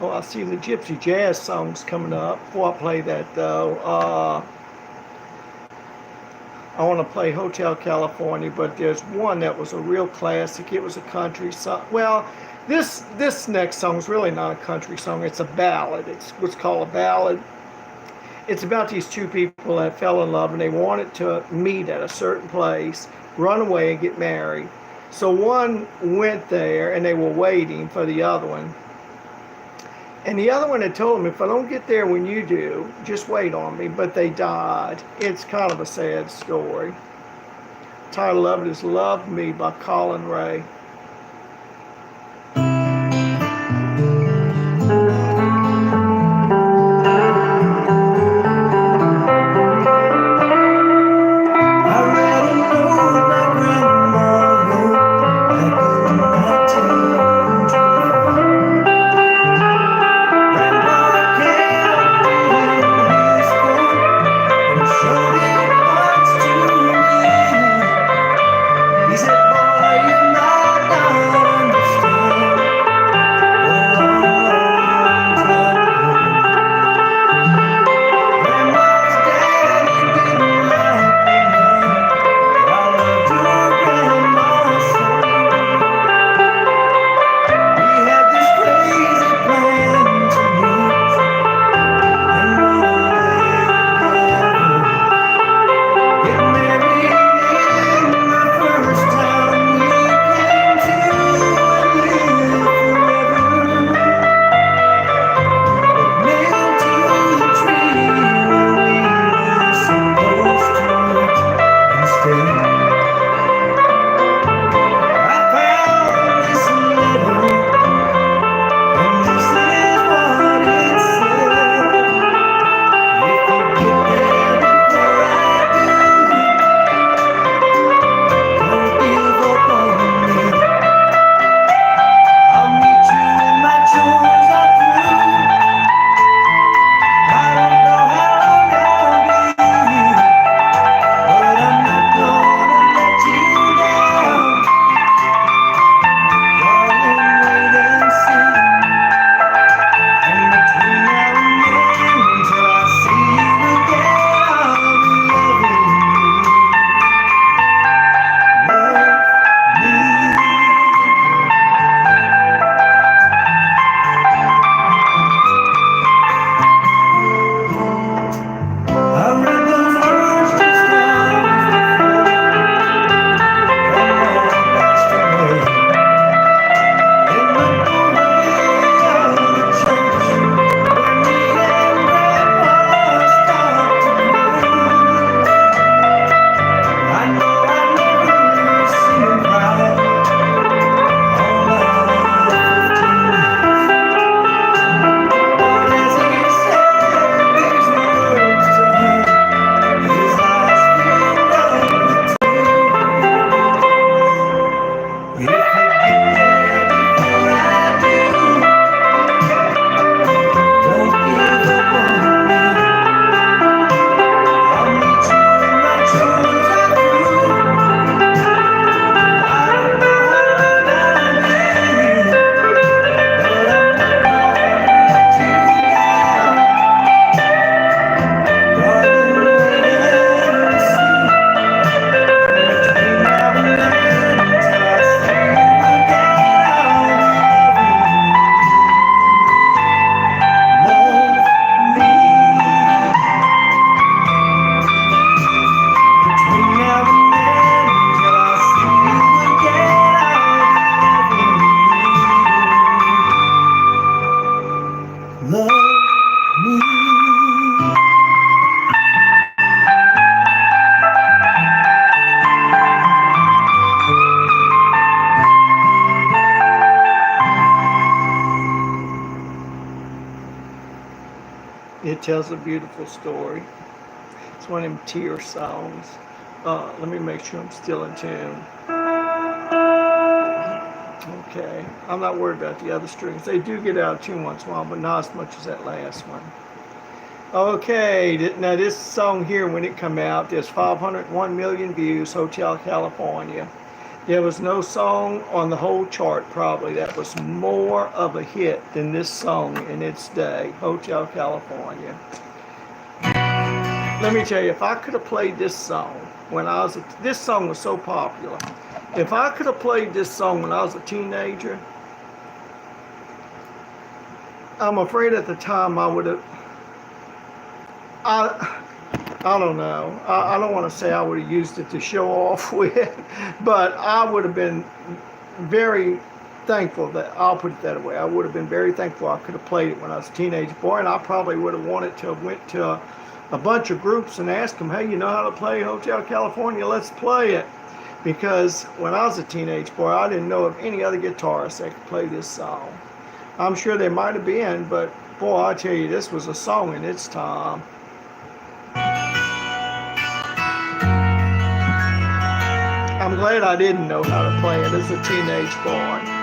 Oh, I see the Gypsy Jazz songs coming up. Before I play that, though, I want to play Hotel California, but there's one that was a real classic. It was a country song. Well, this next song is really not a country song. It's a ballad. It's what's called a ballad. It's about these two people that fell in love and they wanted to meet at a certain place, run away and get married. So one went there and they were waiting for the other one. And the other one had told him, if I don't get there when you do, just wait on me. But they died. It's kind of a sad story. The title of it is Love Me by Colin Ray. It tells a beautiful story. It's one of them tear songs. Let me make sure I'm still in tune. Okay, I'm not worried about the other strings. They do get out of tune once in a while, but not as much as that last one. Okay, now this song here, when it come out, there's 501 million views, Hotel California. There was no song on the whole chart probably that was more of a hit than this song in its day, Hotel California. Let me tell you, if I could have played this song when this song was so popular. If I could have played this song when I was a teenager, I'm afraid at the time I would have, I don't know. I don't want to say I would have used it to show off with, but I would have been very thankful that, I'll put it that way, I would have been very thankful I could have played it when I was a teenage boy, and I probably would have wanted to have went to a bunch of groups and asked them, hey, you know how to play Hotel California? Let's play it. Because when I was a teenage boy, I didn't know of any other guitarist that could play this song. I'm sure there might have been, but boy, I tell you, this was a song in its time. I'm glad I didn't know how to play it as a teenage boy.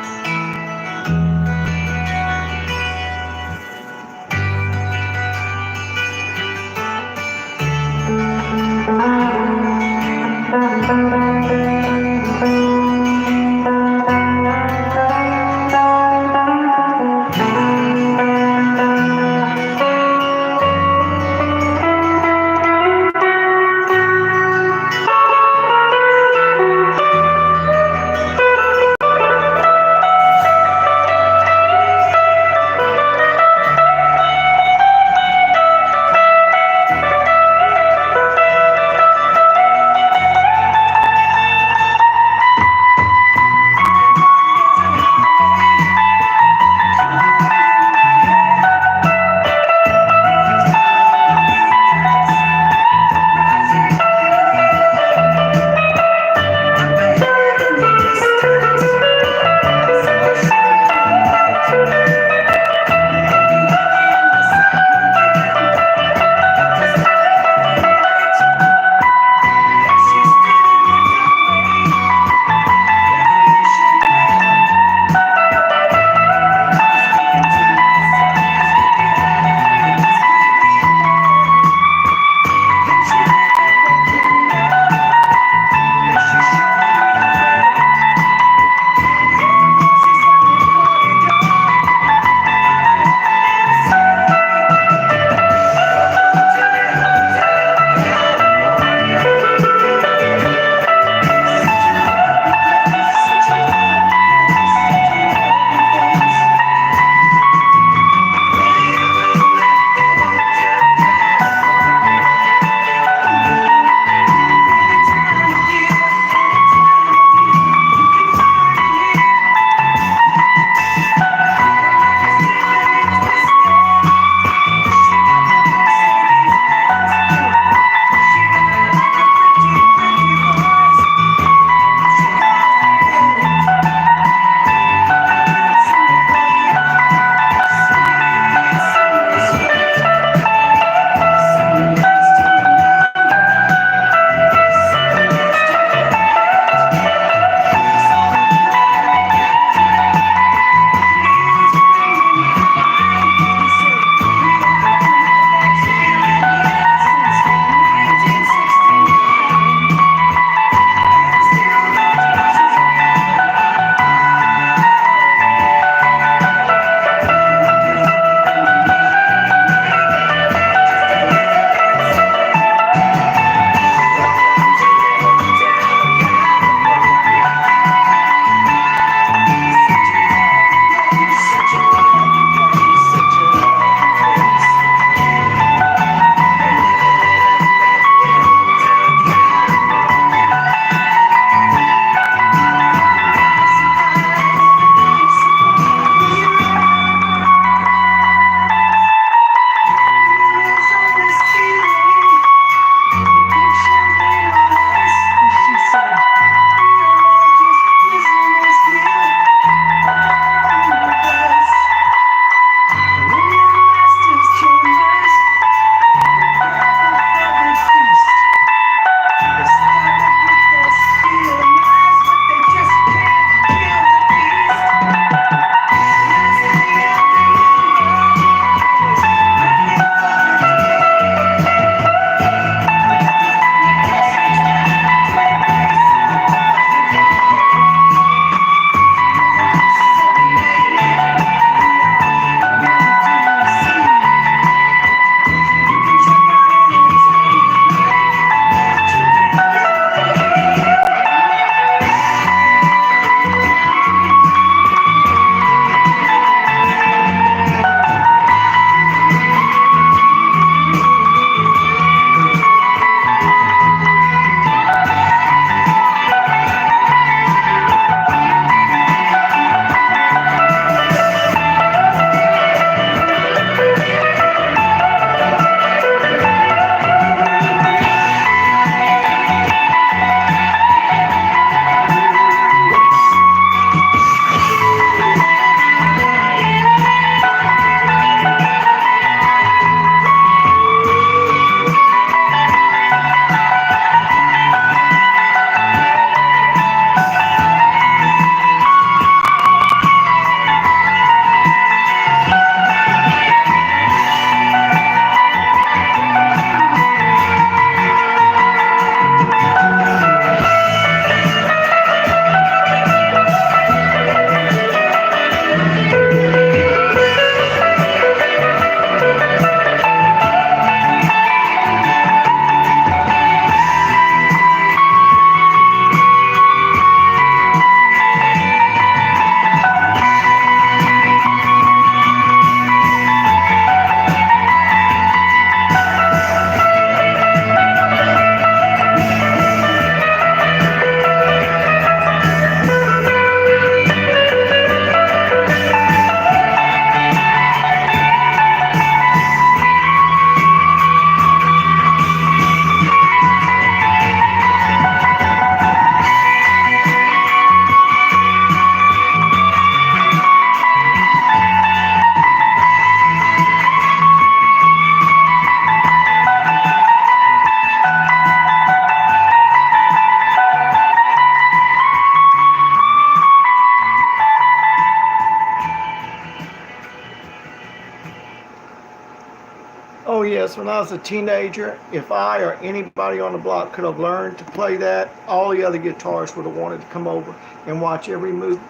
yes, when I was a teenager, if I or anybody on the block could have learned to play that, all the other guitarists would have wanted to come over and watch every move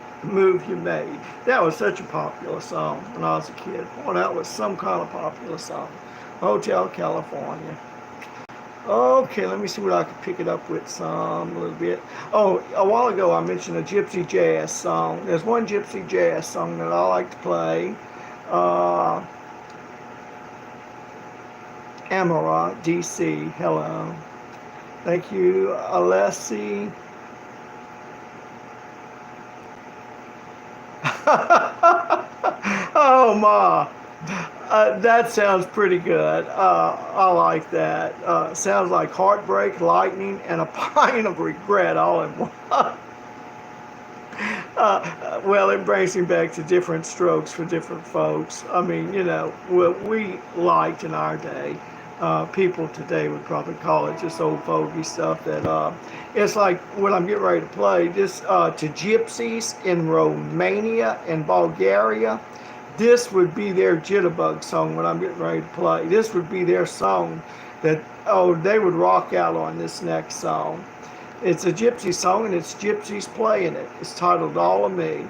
you made. That was such a popular song when I was a kid. Boy, that was some kind of popular song. Hotel California. Okay, let me see what I can pick it up with some a little bit. Oh, a while ago I mentioned a gypsy jazz song. There's one gypsy jazz song that I like to play. Amara, DC, hello. Thank you, Alessi. Oh, Ma. That sounds pretty good. I like that. Sounds like heartbreak, lightning, and a pint of regret all in one. Well, it brings me back to different strokes for different folks. I mean, you know, what we liked in our day, people today would probably call it just old fogey stuff. That it's like what I'm getting ready to play. This to gypsies in Romania and Bulgaria. This would be their jitterbug song when I'm getting ready to play. This would be their song that, oh, they would rock out on this next song. It's a gypsy song and it's gypsies playing it. It's titled All of Me.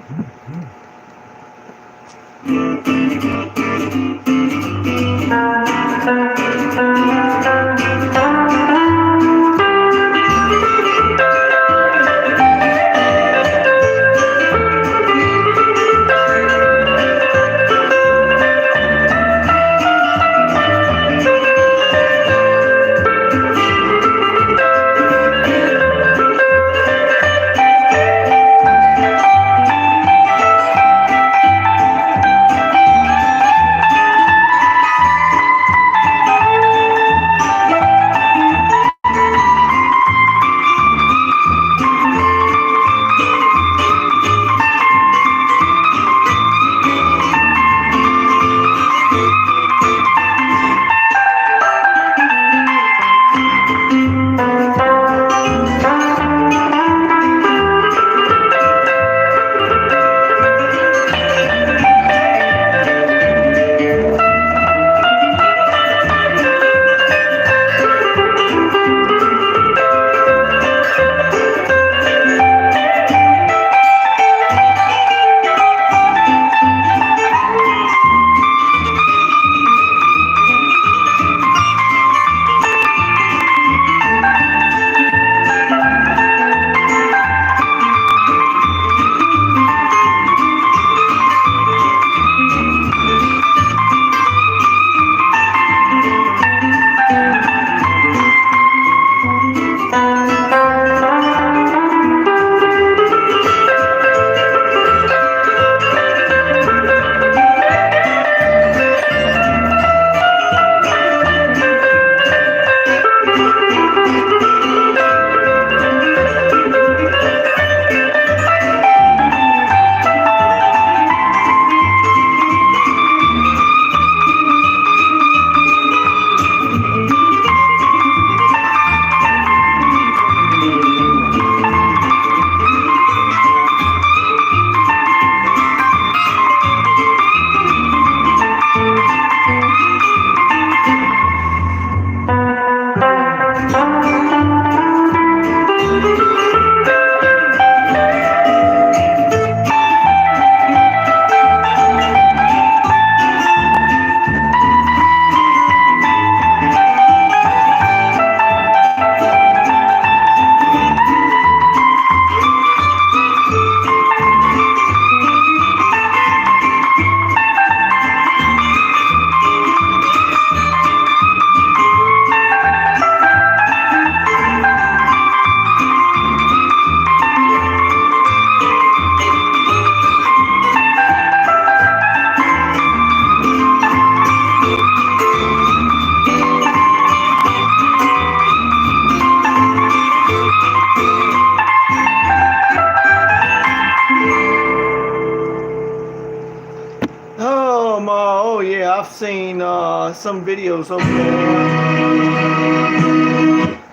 Oh yeah, I've seen some videos over there.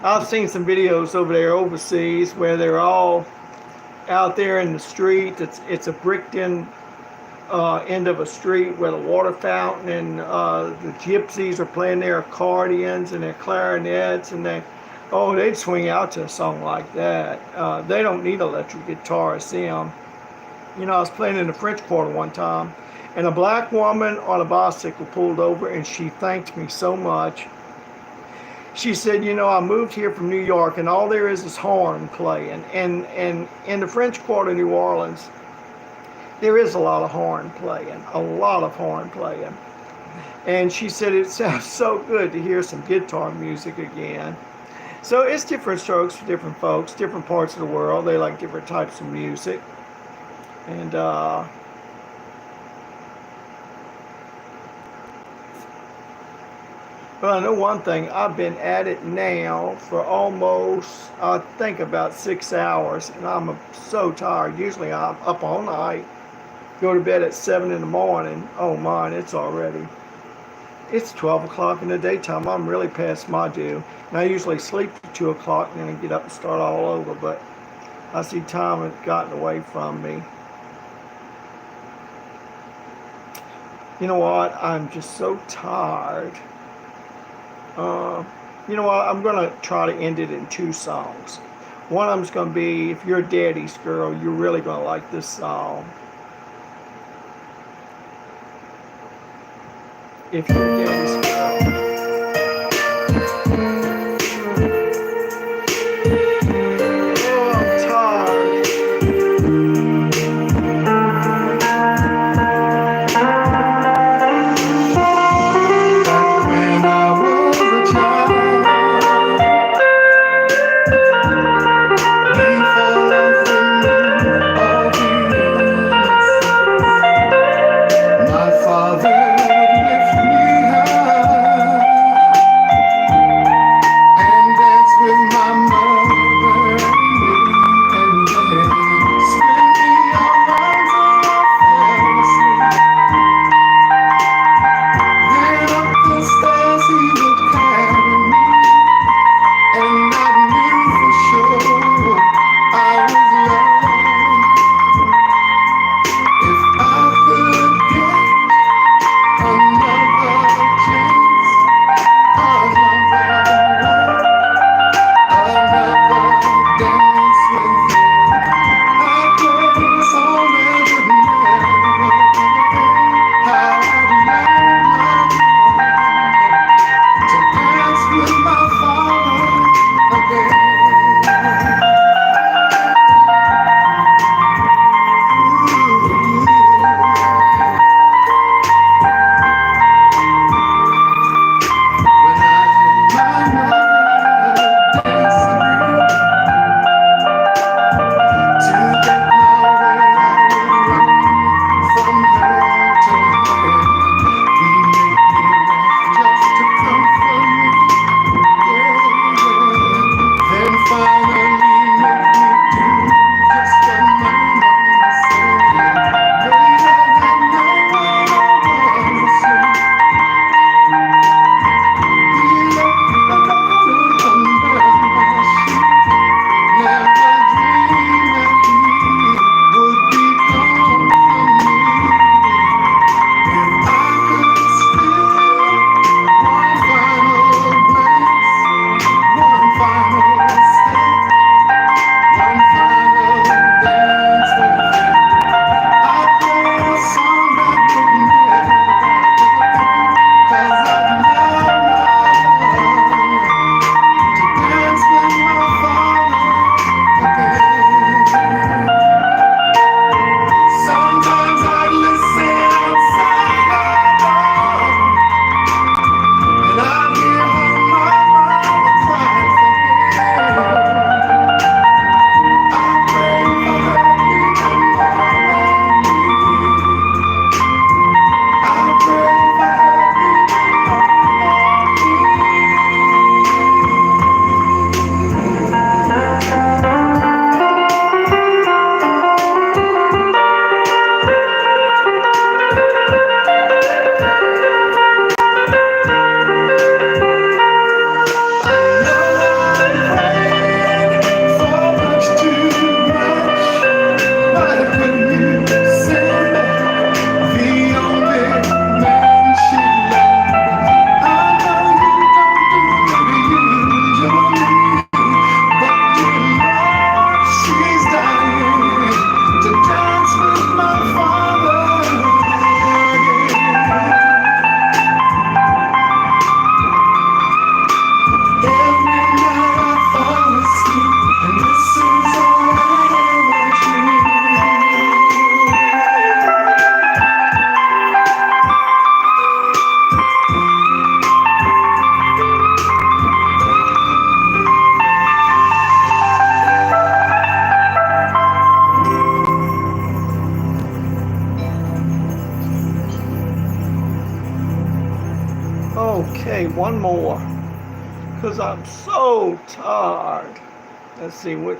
I've seen some videos over there overseas where they're all out there in the street. It's a bricked in end of a street with a water fountain, and the gypsies are playing their accordions and their clarinets, and they'd swing out to a song like that. They don't need electric guitarists, them. I was playing in the French Quarter one time, and a black woman on a bicycle pulled over, and she thanked me so much. She said, I moved here from New York, and all there is horn playing. And in the French Quarter, New Orleans, there is a lot of horn playing, And she said it sounds so good to hear some guitar music again. So it's different strokes for different folks, different parts of the world. They like different types of music. And but I know one thing, I've been at it now for almost, I think, about 6 hours, and I'm so tired. Usually I'm up all night, go to bed at 7 in the morning. Oh man, it's 12 o'clock in the daytime. I'm really past my due. And I usually sleep to 2 o'clock and then I get up and start all over, but I see time has gotten away from me. You know what? I'm just so tired. You know what? I'm going to try to end it in 2 songs. One of them's going to be, if you're a daddy's girl, you're really going to like this song. If you're a daddy's girl. Oh, I'm tired. When I was a child, before through all the years, my father would lift me high. Okay, one more. Because I'm so tired. Let's see what.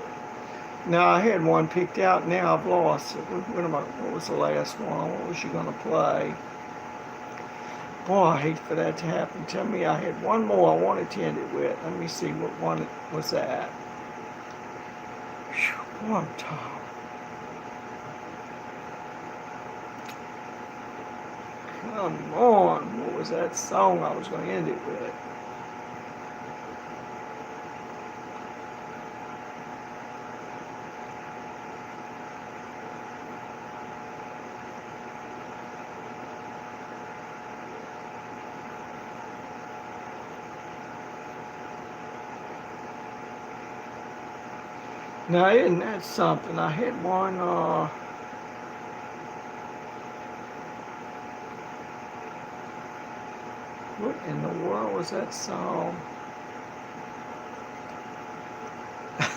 Now I had one picked out. Now I've lost it. What was the last one? What was she gonna play? Boy, I hate for that to happen. Tell me I had one more I wanted to end it with. Let me see what one it was that. Whew, boy, I'm tired. Come on. What was that song I was going to end it with? Now, isn't that something? I had one, what in the world was that song?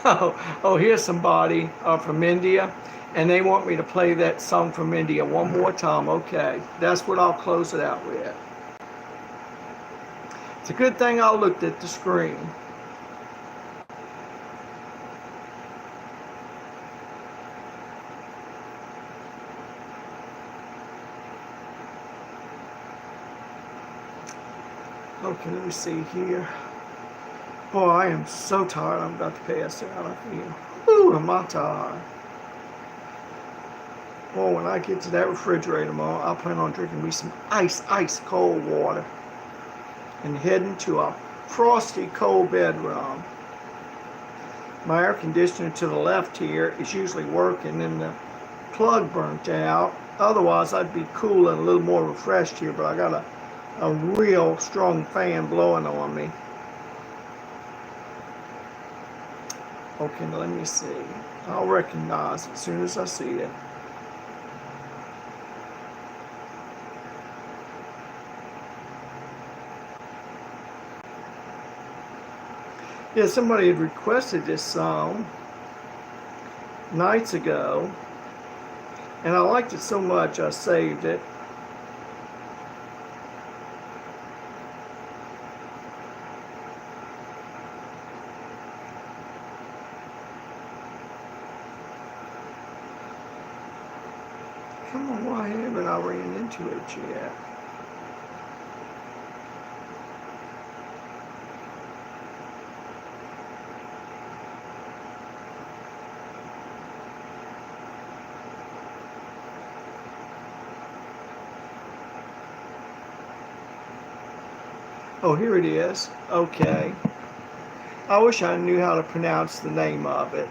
Oh, here's somebody from India, and they want me to play that song from India one more time. Okay, that's what I'll close it out with. It's a good thing I looked at the screen. Okay, let me see here. Boy, I am so tired. I'm about to pass out. I feel. Ooh, am I tired? Boy, when I get to that refrigerator tomorrow, I plan on drinking me some ice cold water and heading to a frosty cold bedroom. My air conditioner to the left here is usually working and the plug burnt out. Otherwise, I'd be cool and a little more refreshed here, but I got a real strong fan blowing on me. Okay, now let me see. I'll recognize it as soon as I see it. Yeah, somebody had requested this song nights ago, and I liked it so much I saved it. Come on, why haven't I ran into it yet? Oh, here it is. Okay. I wish I knew how to pronounce the name of it.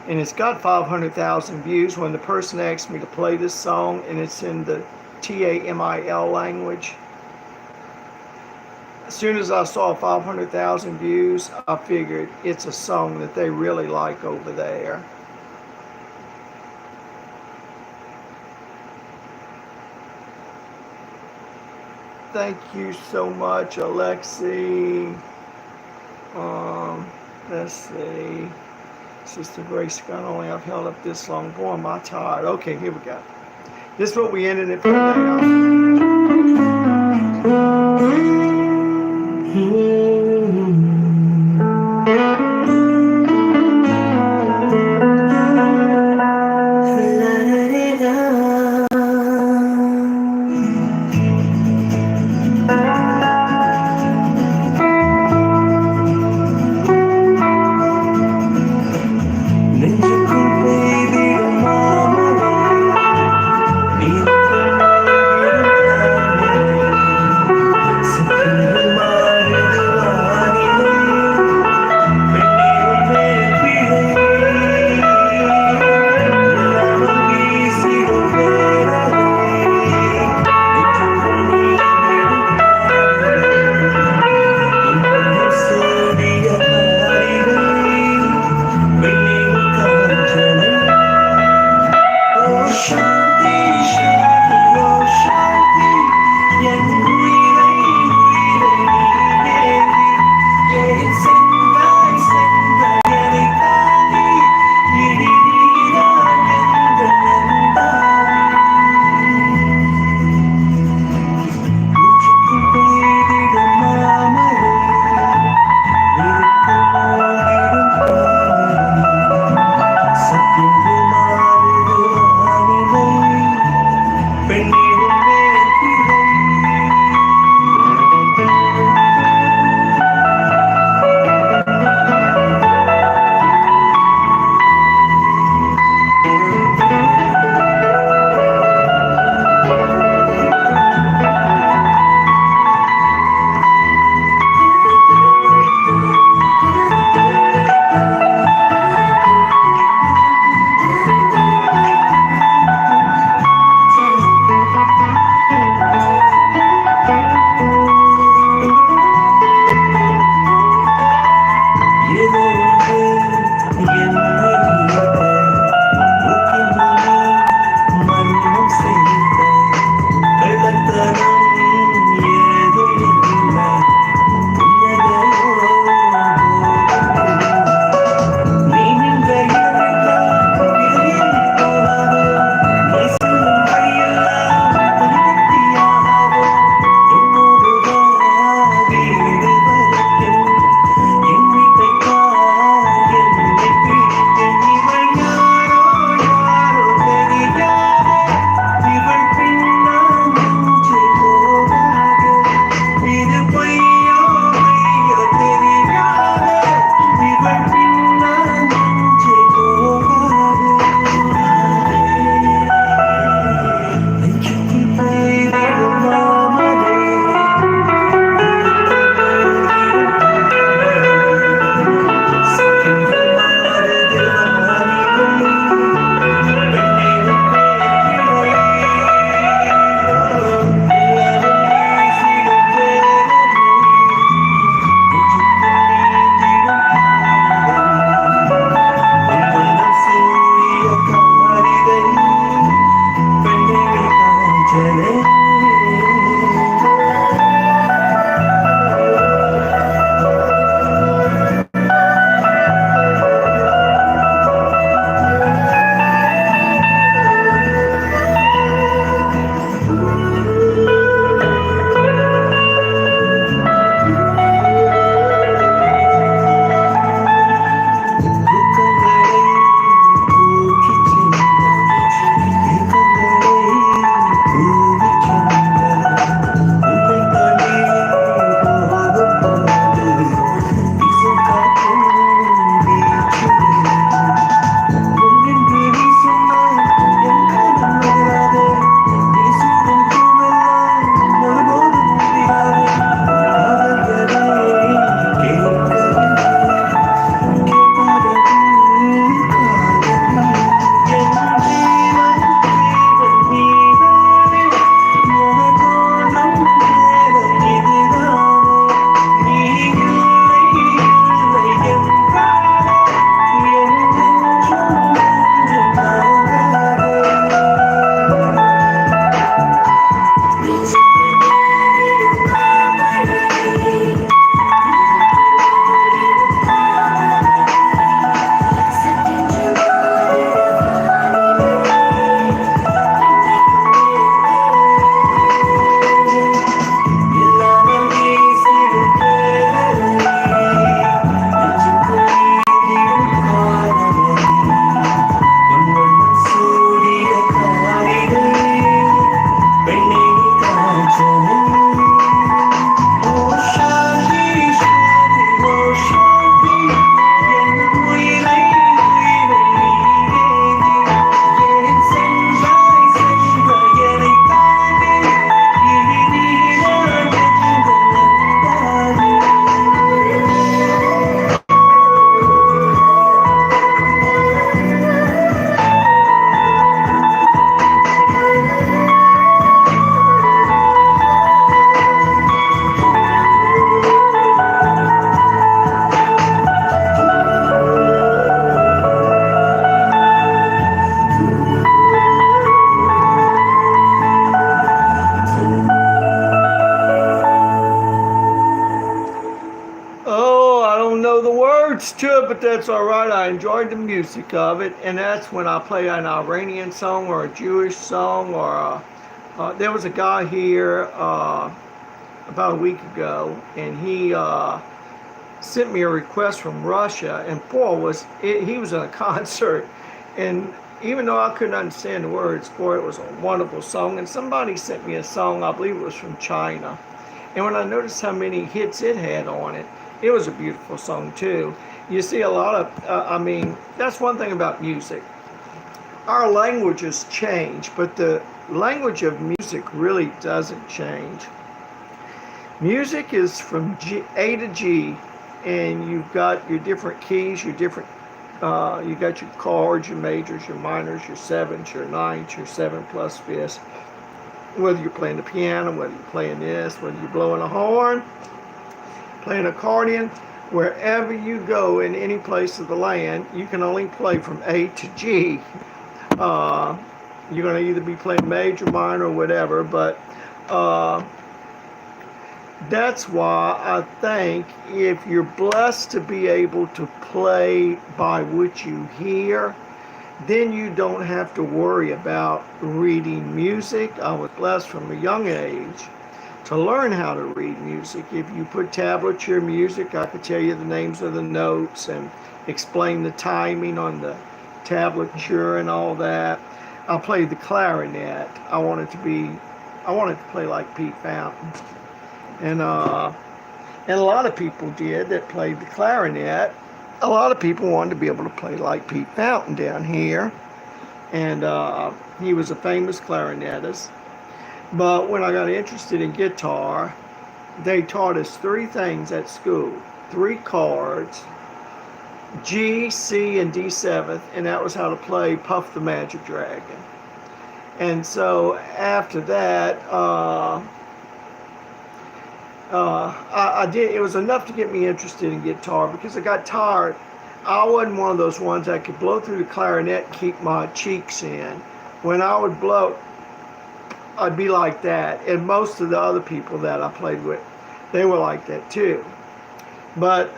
And it's got 500,000 views. When the person asked me to play this song, and it's in the Tamil language, as soon as I saw 500,000 views, I figured it's a song that they really like over there. Thank you so much, Alexi. Let's see. Sister Grace, God only I've held up this long. Boy, am I tired. Okay, here we go. This is what we ended it for But that's all right. I enjoyed the music of it, and that's when I play an Iranian song or a Jewish song there was a guy here about a week ago, and he sent me a request from Russia, and he was in a concert, and even though I couldn't understand the words, boy, it was a wonderful song. And somebody sent me a song, I believe it was from China, and when I noticed how many hits it had on it, it was a beautiful song too. You see a lot of, that's one thing about music. Our languages change, but the language of music really doesn't change. Music is from A to G, and you've got your different keys, you got your chords, your majors, your minors, your sevenths, your ninths, your 7+5ths. Whether you're playing the piano, whether you're playing this, whether you're blowing a horn, playing accordion, wherever you go in any place of the land, you can only play from A to G. You're going to either be playing major, minor, or whatever, but that's why I think if you're blessed to be able to play by what you hear, then you don't have to worry about reading music. I was blessed from a young age to learn how to read music. If you put tablature music, I could tell you the names of the notes and explain the timing on the tablature and all that. I played the clarinet. I wanted to play like Pete Fountain. And a lot of people did that played the clarinet. A lot of people wanted to be able to play like Pete Fountain down here. And he was a famous clarinetist. But when I got interested in guitar, they taught us 3 things at school. 3 chords, G, C, and D7th, and that was how to play Puff the Magic Dragon. And so after that, I did. It was enough to get me interested in guitar because I got tired. I wasn't one of those ones that could blow through the clarinet and keep my cheeks in. When I would blow, I'd be like that. And most of the other people that I played with, they were like that too. But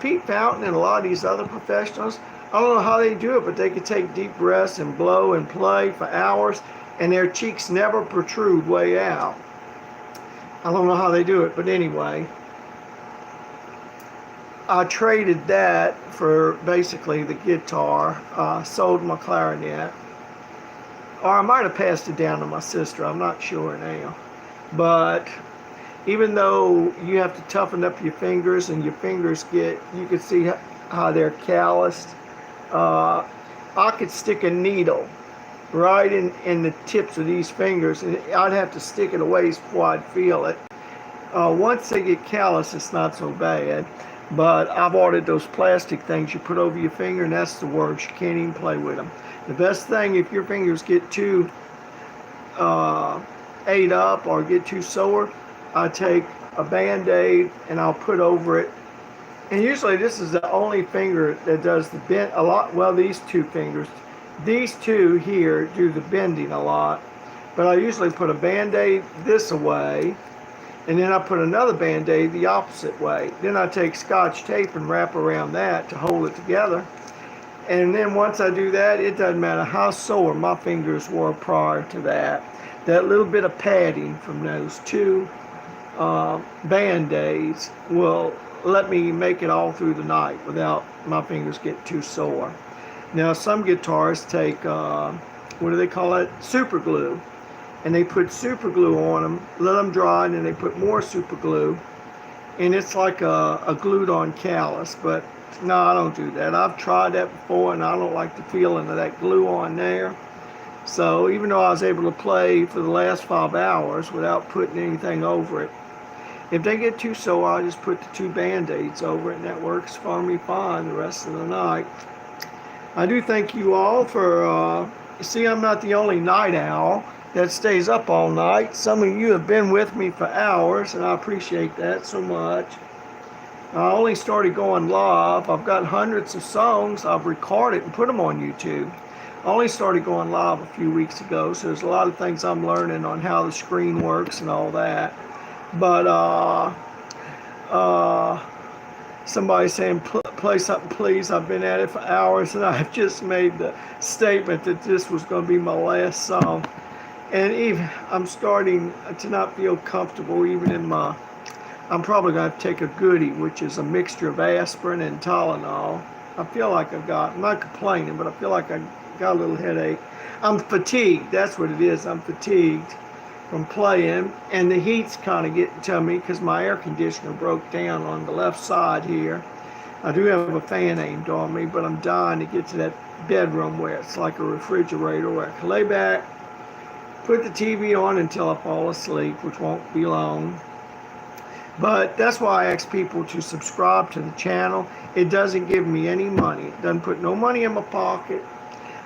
Pete Fountain and a lot of these other professionals, I don't know how they do it, but they could take deep breaths and blow and play for hours, and their cheeks never protrude way out. I don't know how they do it, but anyway, I traded that for basically the guitar, sold my clarinet, or I might have passed it down to my sister, I'm not sure now. But even though you have to toughen up your fingers and your fingers you can see how they're calloused, I could stick a needle right in the tips of these fingers, and I'd have to stick it a ways before I'd feel it. Once they get callous, it's not so bad. But I've ordered those plastic things you put over your finger, and that's the worst. You can't even play with them. The best thing, if your fingers get too ate up or get too sore, I take a Band-Aid and I'll put over it. And usually this is the only finger that does the bend a lot. Well, these 2 fingers. These 2 here do the bending a lot, but I usually put a Band-Aid this way, and then I put another Band-Aid the opposite way. Then I take Scotch tape and wrap around that to hold it together. And then once I do that, it doesn't matter how sore my fingers were prior to that. That little bit of padding from those 2 Band-Aids will let me make it all through the night without my fingers getting too sore. Now, some guitarists take, what do they call it? Super glue. And they put super glue on them, let them dry, and then they put more super glue. And it's like a glued on callus. But no, I don't do that. I've tried that before, and I don't like the feeling of that glue on there. So even though I was able to play for the last 5 hours without putting anything over it, if they get too sore, I just put the 2 Band-Aids over it, and that works for me fine the rest of the night. I do thank you all for, see, I'm not the only night owl that stays up all night. Some of you have been with me for hours, and I appreciate that so much. I only started going live. I've got hundreds of songs I've recorded and put them on YouTube. I only started going live a few weeks ago, so there's a lot of things I'm learning on how the screen works and all that. But somebody saying, play something please. I've been at it for hours, and I've just made the statement that this was going to be my last song. And even I'm starting to not feel comfortable even in my, I'm probably going to have to take a goodie, which is a mixture of aspirin and Tylenol. I feel like I'm not complaining, but I feel like I got a little headache. I'm fatigued, that's what it is. I'm fatigued from playing, and the heat's kind of getting to me because my air conditioner broke down on the left side here. I do have a fan aimed on me, but I'm dying to get to that bedroom where it's like a refrigerator where I can lay back, put the TV on until I fall asleep, which won't be long. But that's why I ask people to subscribe to the channel. It doesn't give me any money. It doesn't put no money in my pocket.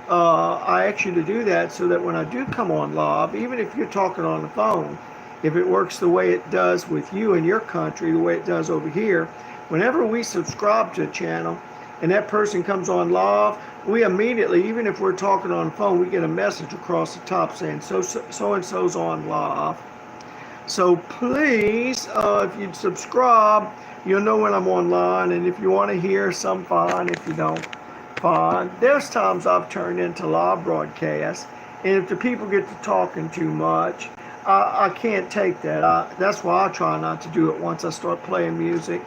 I ask you to do that so that when I do come on live, even if you're talking on the phone, if it works the way it does with you in your country, the way it does over here, whenever we subscribe to a channel and that person comes on live, we immediately, even if we're talking on the phone, we get a message across the top saying so-and-so's on live. So please, if you'd subscribe, you'll know when I'm online, and if you want to hear some, fine. If you don't, fine. There's times I've turned into live broadcasts, and if the people get to talking too much, I can't take that. That's why I try not to do it once I start playing music.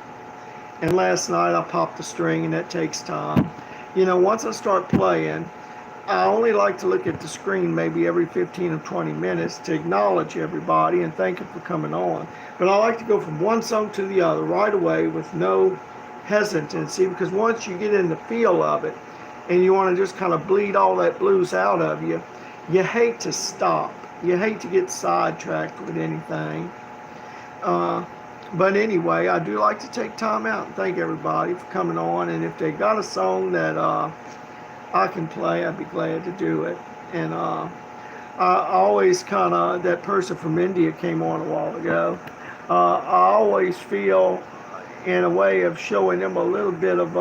And last night I popped the string, and that takes time. You know, once I start playing, I only like to look at the screen maybe every 15 or 20 minutes to acknowledge everybody and thank them for coming on. But I like to go from one song to the other right away with no hesitancy, because once you get in the feel of it and you want to just kind of bleed all that blues out of you, you hate to stop. You hate to get sidetracked with anything. But anyway, I do like to take time out and thank everybody for coming on. And if they got a song that I can play, I'd be glad to do it. And I always kind of, that person from India came on a while ago. I always feel in a way of showing them a little bit of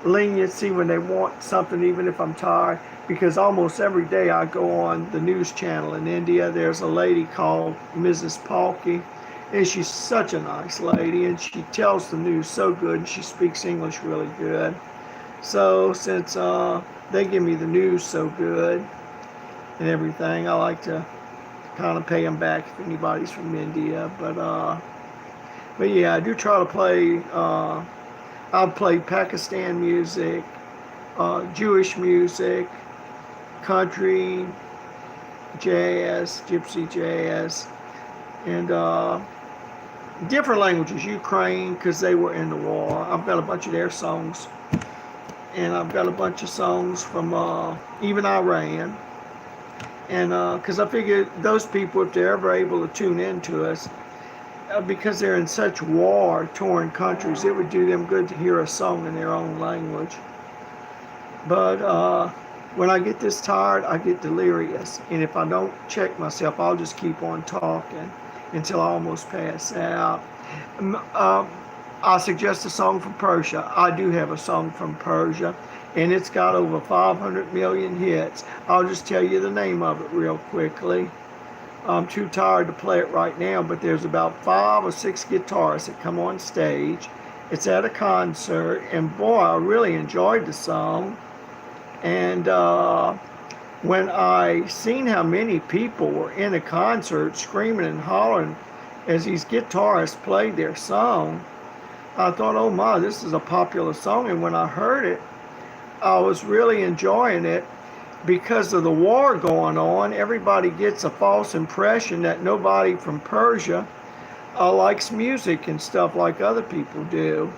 leniency when they want something, even if I'm tired. Because almost every day I go on the news channel in India. There's a lady called Mrs. Palki, and she's such a nice lady, and she tells the news so good, and she speaks English really good. So since they give me the news so good and everything, I like to kind of pay them back if anybody's from India. But yeah, I do try to play. I've played Pakistan music, Jewish music, country, jazz, gypsy jazz, and different languages. Ukraine, because they were in the war. I've got a bunch of their songs, and I've got a bunch of songs from even Iran. And because I figured those people, if they're ever able to tune into us, because they're in such war-torn countries, it would do them good to hear a song in their own language. But when I get this tired, I get delirious. And if I don't check myself, I'll just keep on talking until I almost pass out. I suggest a song from Persia. I do have a song from Persia, and it's got over 500 million hits. I'll just tell you the name of it real quickly. I'm too tired to play it right now, but there's about 5 or 6 guitarists that come on stage. It's at a concert, and boy, I really enjoyed the song. And when I seen how many people were in a concert screaming and hollering as these guitarists played their song, I thought, oh my, this is a popular song. And when I heard it, I was really enjoying it. Because of the war going on, everybody gets a false impression that nobody from Persia likes music and stuff like other people do.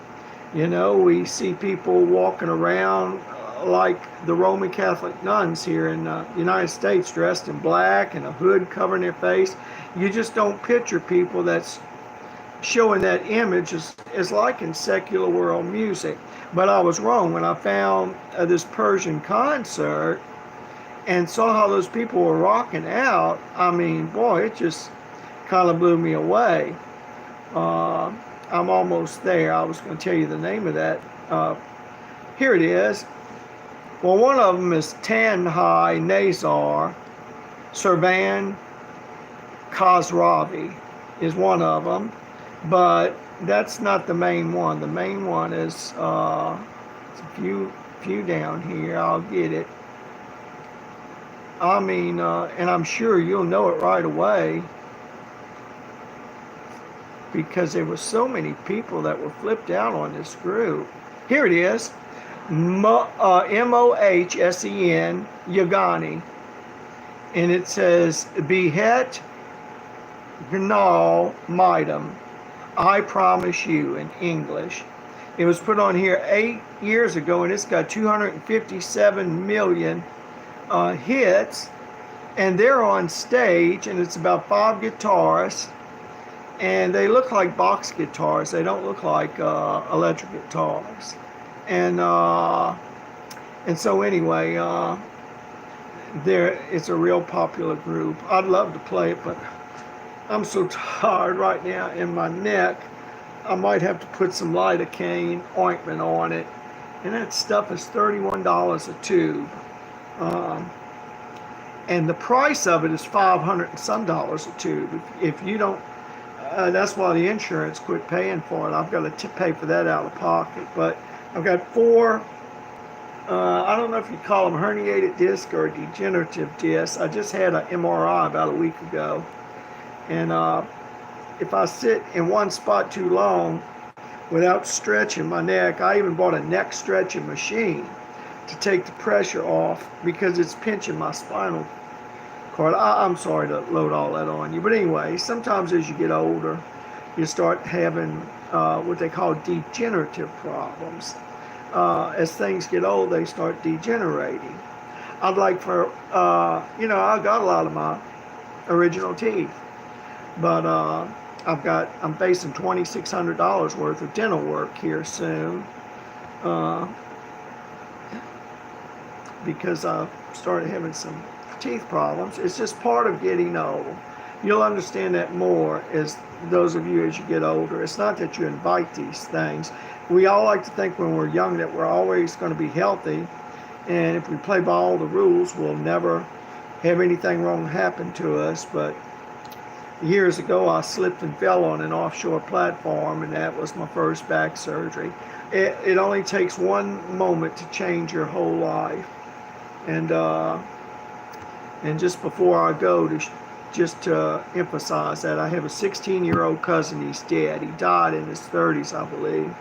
You know, we see people walking around like the Roman Catholic nuns here in the United States, dressed in black and a hood covering their face. You just don't picture people that's showing that image as like in secular world music. But I was wrong when I found this Persian concert and saw how those people were rocking out. I mean, boy, it just kind of blew me away. I'm almost there. I was going to tell you the name of that. Here it is. Well, one of them is Tanhai Nazar Servan Khosravi is one of them. But that's not the main one. The main one is it's a few down here. I'll get it. I mean, and I'm sure you'll know it right away because there were so many people that were flipped out on this group. Here it is. Mohsen, Yagani. And it says, Behet Gnal Midam. I promise you, in English. It was put on here 8 years ago, and it's got 257 million hits. And they're on stage, and it's about 5 guitarists. And they look like box guitars. They don't look like electric guitars. And so anyway, it's a real popular group. I'd love to play it, but I'm so tired right now in my neck. I might have to put some lidocaine ointment on it. And that stuff is $31 a tube. And the price of it is $500 and some dollars a tube. If you don't, that's why the insurance quit paying for it. I've got to pay for that out of pocket. But I've got 4, I don't know if you call them herniated disc or degenerative disc. I just had an MRI about a week ago. And if I sit in one spot too long without stretching my neck, I even bought a neck stretching machine to take the pressure off because it's pinching my spinal cord. I'm sorry to load all that on you. But anyway, sometimes as you get older, you start having what they call degenerative problems. As things get old, they start degenerating. I'd like for, I got a lot of my original teeth, but I'm facing $2,600 worth of dental work here soon because I started having some teeth problems. It's just part of getting old. You'll understand that more as those of you as you get older. It's not that you invite these things. We all like to think when we're young that we're always going to be healthy, and if we play by all the rules, we'll never have anything wrong happen to us. But years ago, I slipped and fell on an offshore platform, and that was my first back surgery. It only takes one moment to change your whole life. And just before I go, just to emphasize that I have a 16-year-old cousin. He's dead. He died in his 30s, I believe.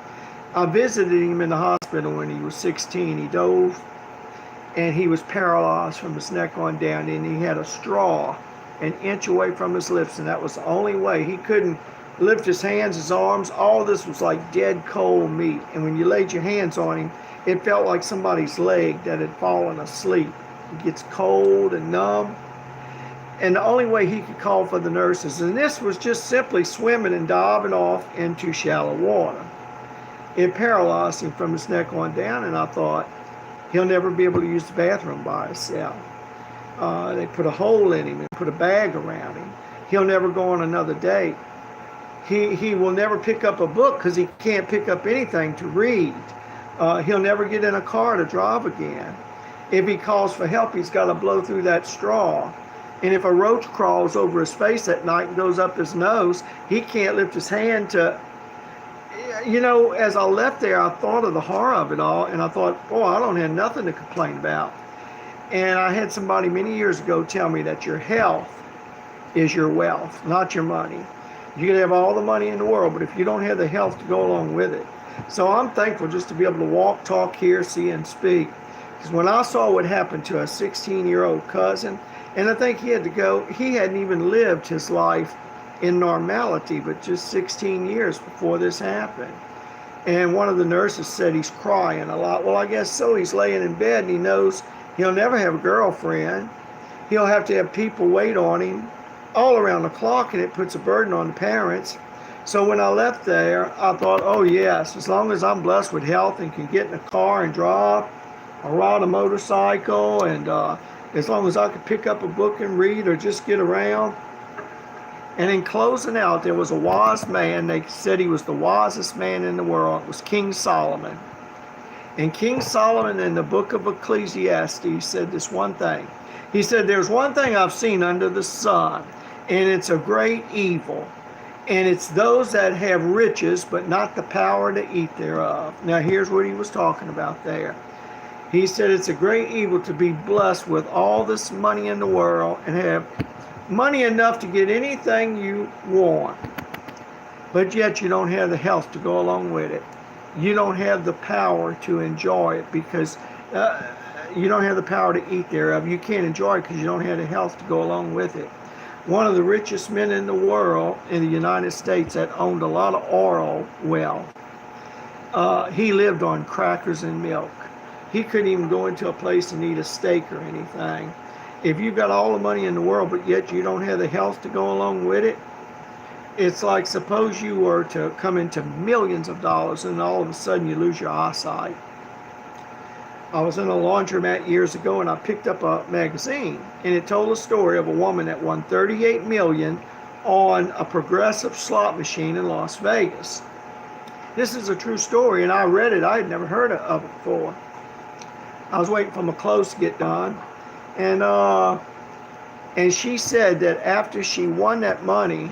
I visited him in the hospital when he was 16. He dove, and he was paralyzed from his neck on down, and he had a straw an inch away from his lips, and that was the only way. He couldn't lift his hands, his arms. All this was like dead cold meat, and when you laid your hands on him, it felt like somebody's leg that had fallen asleep. It gets cold and numb. And the only way he could call for the nurses, and this was just simply swimming and diving off into shallow water. It paralyzed him from his neck on down, and I thought, he'll never be able to use the bathroom by himself. They put a hole in him and put a bag around him. He'll never go on another date. He will never pick up a book because he can't pick up anything to read. He'll never get in a car to drive again. If he calls for help, he's got to blow through that straw. And if a roach crawls over his face at night and goes up his nose, he can't lift his hand to, as I left there, I thought of the horror of it all, and I thought, boy, I don't have nothing to complain about. And I had somebody many years ago tell me that your health is your wealth, not your money. You can have all the money in the world, but if you don't have the health to go along with it. So I'm thankful just to be able to walk, talk, hear, see, and speak. Because when I saw what happened to a 16-year-old cousin, and I think he hadn't even lived his life in normality, but just 16 years before this happened. And one of the nurses said he's crying a lot. Well, I guess so. He's laying in bed and he knows he'll never have a girlfriend. He'll have to have people wait on him all around the clock, and it puts a burden on the parents. So when I left there, I thought, oh yes, as long as I'm blessed with health and can get in a car and drive or ride a motorcycle, and as long as I could pick up a book and read or just get around. And in closing out, there was a wise man. They said he was the wisest man in the world. It was King Solomon. And King Solomon in the book of Ecclesiastes said this one thing. He said, there's one thing I've seen under the sun, and it's a great evil. And it's those that have riches, but not the power to eat thereof. Now, here's what he was talking about there. He said it's a great evil to be blessed with all this money in the world and have money enough to get anything you want, but yet you don't have the health to go along with it. You don't have the power to enjoy it because you don't have the power to eat thereof. You can't enjoy it because you don't have the health to go along with it. One of the richest men in the world in the United States that owned a lot of oil wealth, he lived on crackers and milk. He couldn't even go into a place and eat a steak or anything. If you've got all the money in the world, but yet you don't have the health to go along with it, it's like suppose you were to come into millions of dollars and all of a sudden you lose your eyesight. I was in a laundromat years ago and I picked up a magazine and it told a story of a woman that won $38 million on a progressive slot machine in Las Vegas. This is a true story and I read it. I had never heard of it before. I was waiting for my clothes to get done and she said that after she won that money,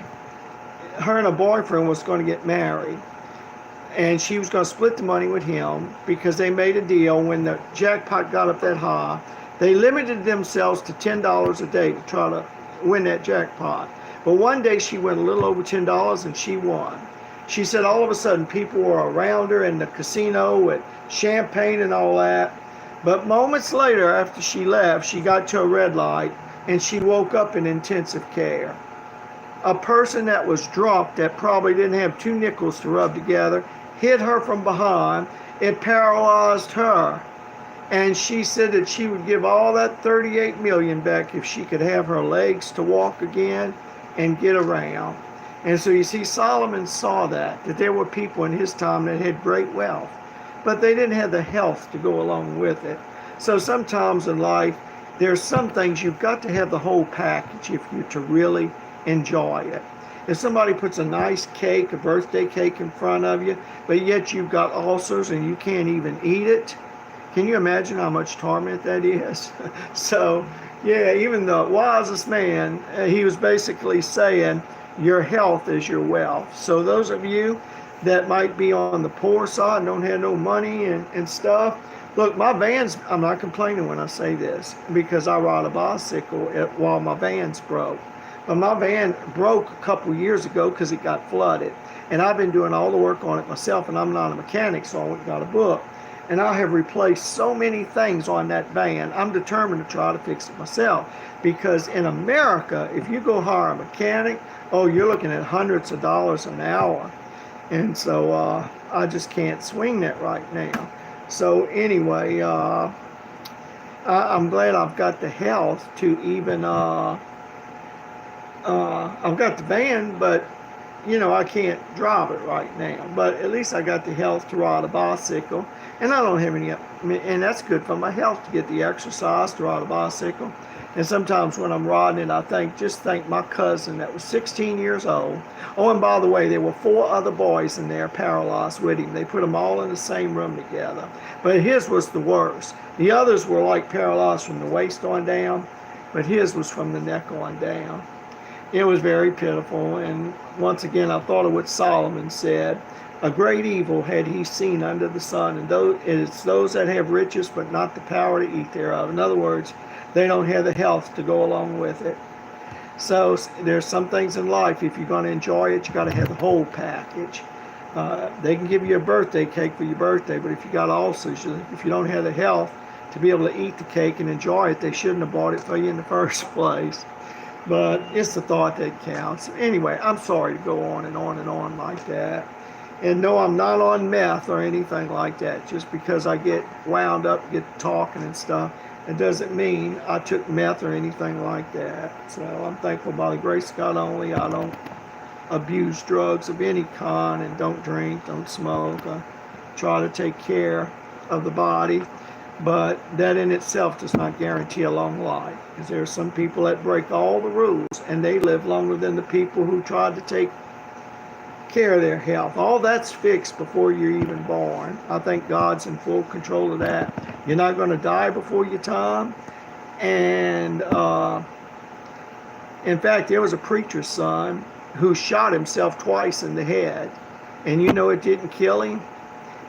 her and her boyfriend was going to get married. And she was going to split the money with him because they made a deal when the jackpot got up that high. They limited themselves to $10 a day to try to win that jackpot. But one day she went a little over $10 and she won. She said all of a sudden people were around her in the casino with champagne and all that. But moments later after she left, she got to a red light and she woke up in intensive care. A person that was drunk that probably didn't have two nickels to rub together hit her from behind. It paralyzed her. And she said that she would give all that $38 million back if she could have her legs to walk again and get around. And so you see, Solomon saw that there were people in his time that had great wealth, but they didn't have the health to go along with it. So sometimes in life, there's some things you've got to have the whole package if you're to really enjoy it. If somebody puts a nice cake, a birthday cake in front of you, but yet you've got ulcers and you can't even eat it, can you imagine how much torment that is? So, yeah, even the wisest man, he was basically saying, your health is your wealth. So those of you that might be on the poor side and don't have no money and stuff, look, my van's, I'm not complaining when I say this, because I ride a bicycle while my van's broke. But my van broke a couple years ago because it got flooded. And I've been doing all the work on it myself, and I'm not a mechanic, so I went and got a book. And I have replaced so many things on that van. I'm determined to try to fix it myself. Because in America, if you go hire a mechanic, oh, you're looking at hundreds of dollars an hour. And so I just can't swing that right now. So anyway, I'm glad I've got the health to even... I've got the van, but you know, I can't drive it right now. But at least I got the health to ride a bicycle, and I don't have any, and that's good for my health to get the exercise to ride a bicycle. And sometimes when I'm riding it, I just thank my cousin that was 16 years old. Oh, and by the way, there were 4 other boys in there paralyzed with him. They put them all in the same room together. But his was the worst. The others were like paralyzed from the waist on down, but his was from the neck on down. It was very pitiful, and once again I thought of what Solomon said, a great evil had he seen under the sun, and it's those that have riches but not the power to eat thereof. In other words, they don't have the health to go along with it. So there's some things in life, if you're going to enjoy it, you got to have the whole package. They can give you a birthday cake for your birthday, but if you got ulcers, if you don't have the health to be able to eat the cake and enjoy it, they shouldn't have bought it for you in the first place. But it's the thought that counts. Anyway, I'm sorry to go on and on and on like that. And no, I'm not on meth or anything like that. Just because I get wound up, get talking and stuff, it doesn't mean I took meth or anything like that. So I'm thankful by the grace of God only. I don't abuse drugs of any kind and don't drink, don't smoke. I try to take care of the body. But that in itself does not guarantee a long life, because there are some people that break all the rules and they live longer than the people who tried to take care of their health. All that's fixed before you're even born. I think God's in full control of that. You're not going to die before your time. And in fact, there was a preacher's son who shot himself twice in the head. And you know it didn't kill him?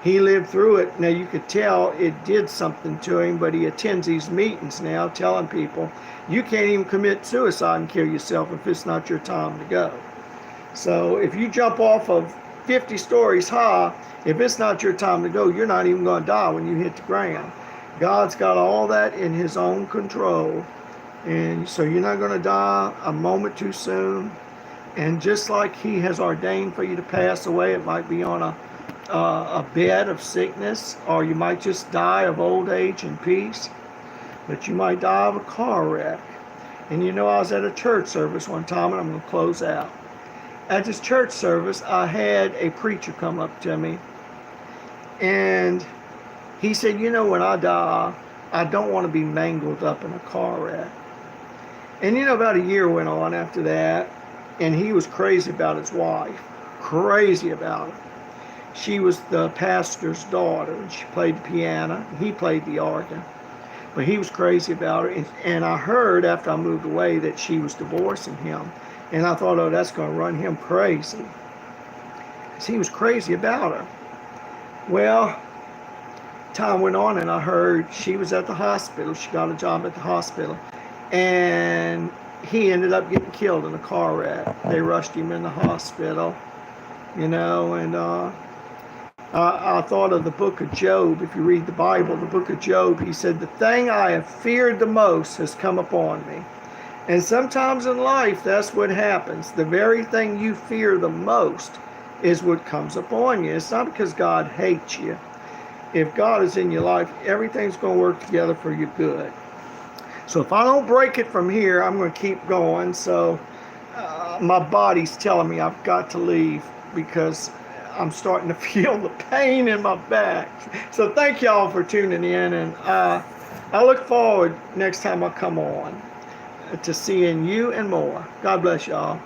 He lived through it. Now you could tell it did something to him, but he attends these meetings now telling people, you can't even commit suicide and kill yourself if it's not your time to go. So if you jump off of 50 stories high, if it's not your time to go, you're not even going to die when you hit the ground. God's got all that in his own control. And so you're not going to die a moment too soon. And just like he has ordained for you to pass away, it might be on a bed of sickness, or you might just die of old age and peace. But you might die of a car wreck. And you know, I was at a church service one time, and I'm going to close out. At this church service, I had a preacher come up to me, and he said, you know, when I die, I don't want to be mangled up in a car wreck. And you know, about a year went on after that, and he was crazy about his wife, crazy about her. She was the pastor's daughter, and she played the piano, and he played the organ. But he was crazy about her, and I heard after I moved away that she was divorcing him. And I thought, oh, that's going to run him crazy, because he was crazy about her. Well, time went on, and I heard she was at the hospital. She got a job at the hospital, and he ended up getting killed in a car wreck. They rushed him in the hospital, you know, and I thought of the book of Job. If you read the Bible, the book of Job, he said, the thing I have feared the most has come upon me. And sometimes in life, that's what happens. The very thing you fear the most is what comes upon you. It's not because God hates you. If God is in your life, everything's going to work together for your good. So if I don't break it from here, I'm going to keep going. So my body's telling me I've got to leave, because I'm starting to feel the pain in my back. So thank y'all for tuning in, and I look forward next time I come on to seeing you and more. God bless y'all.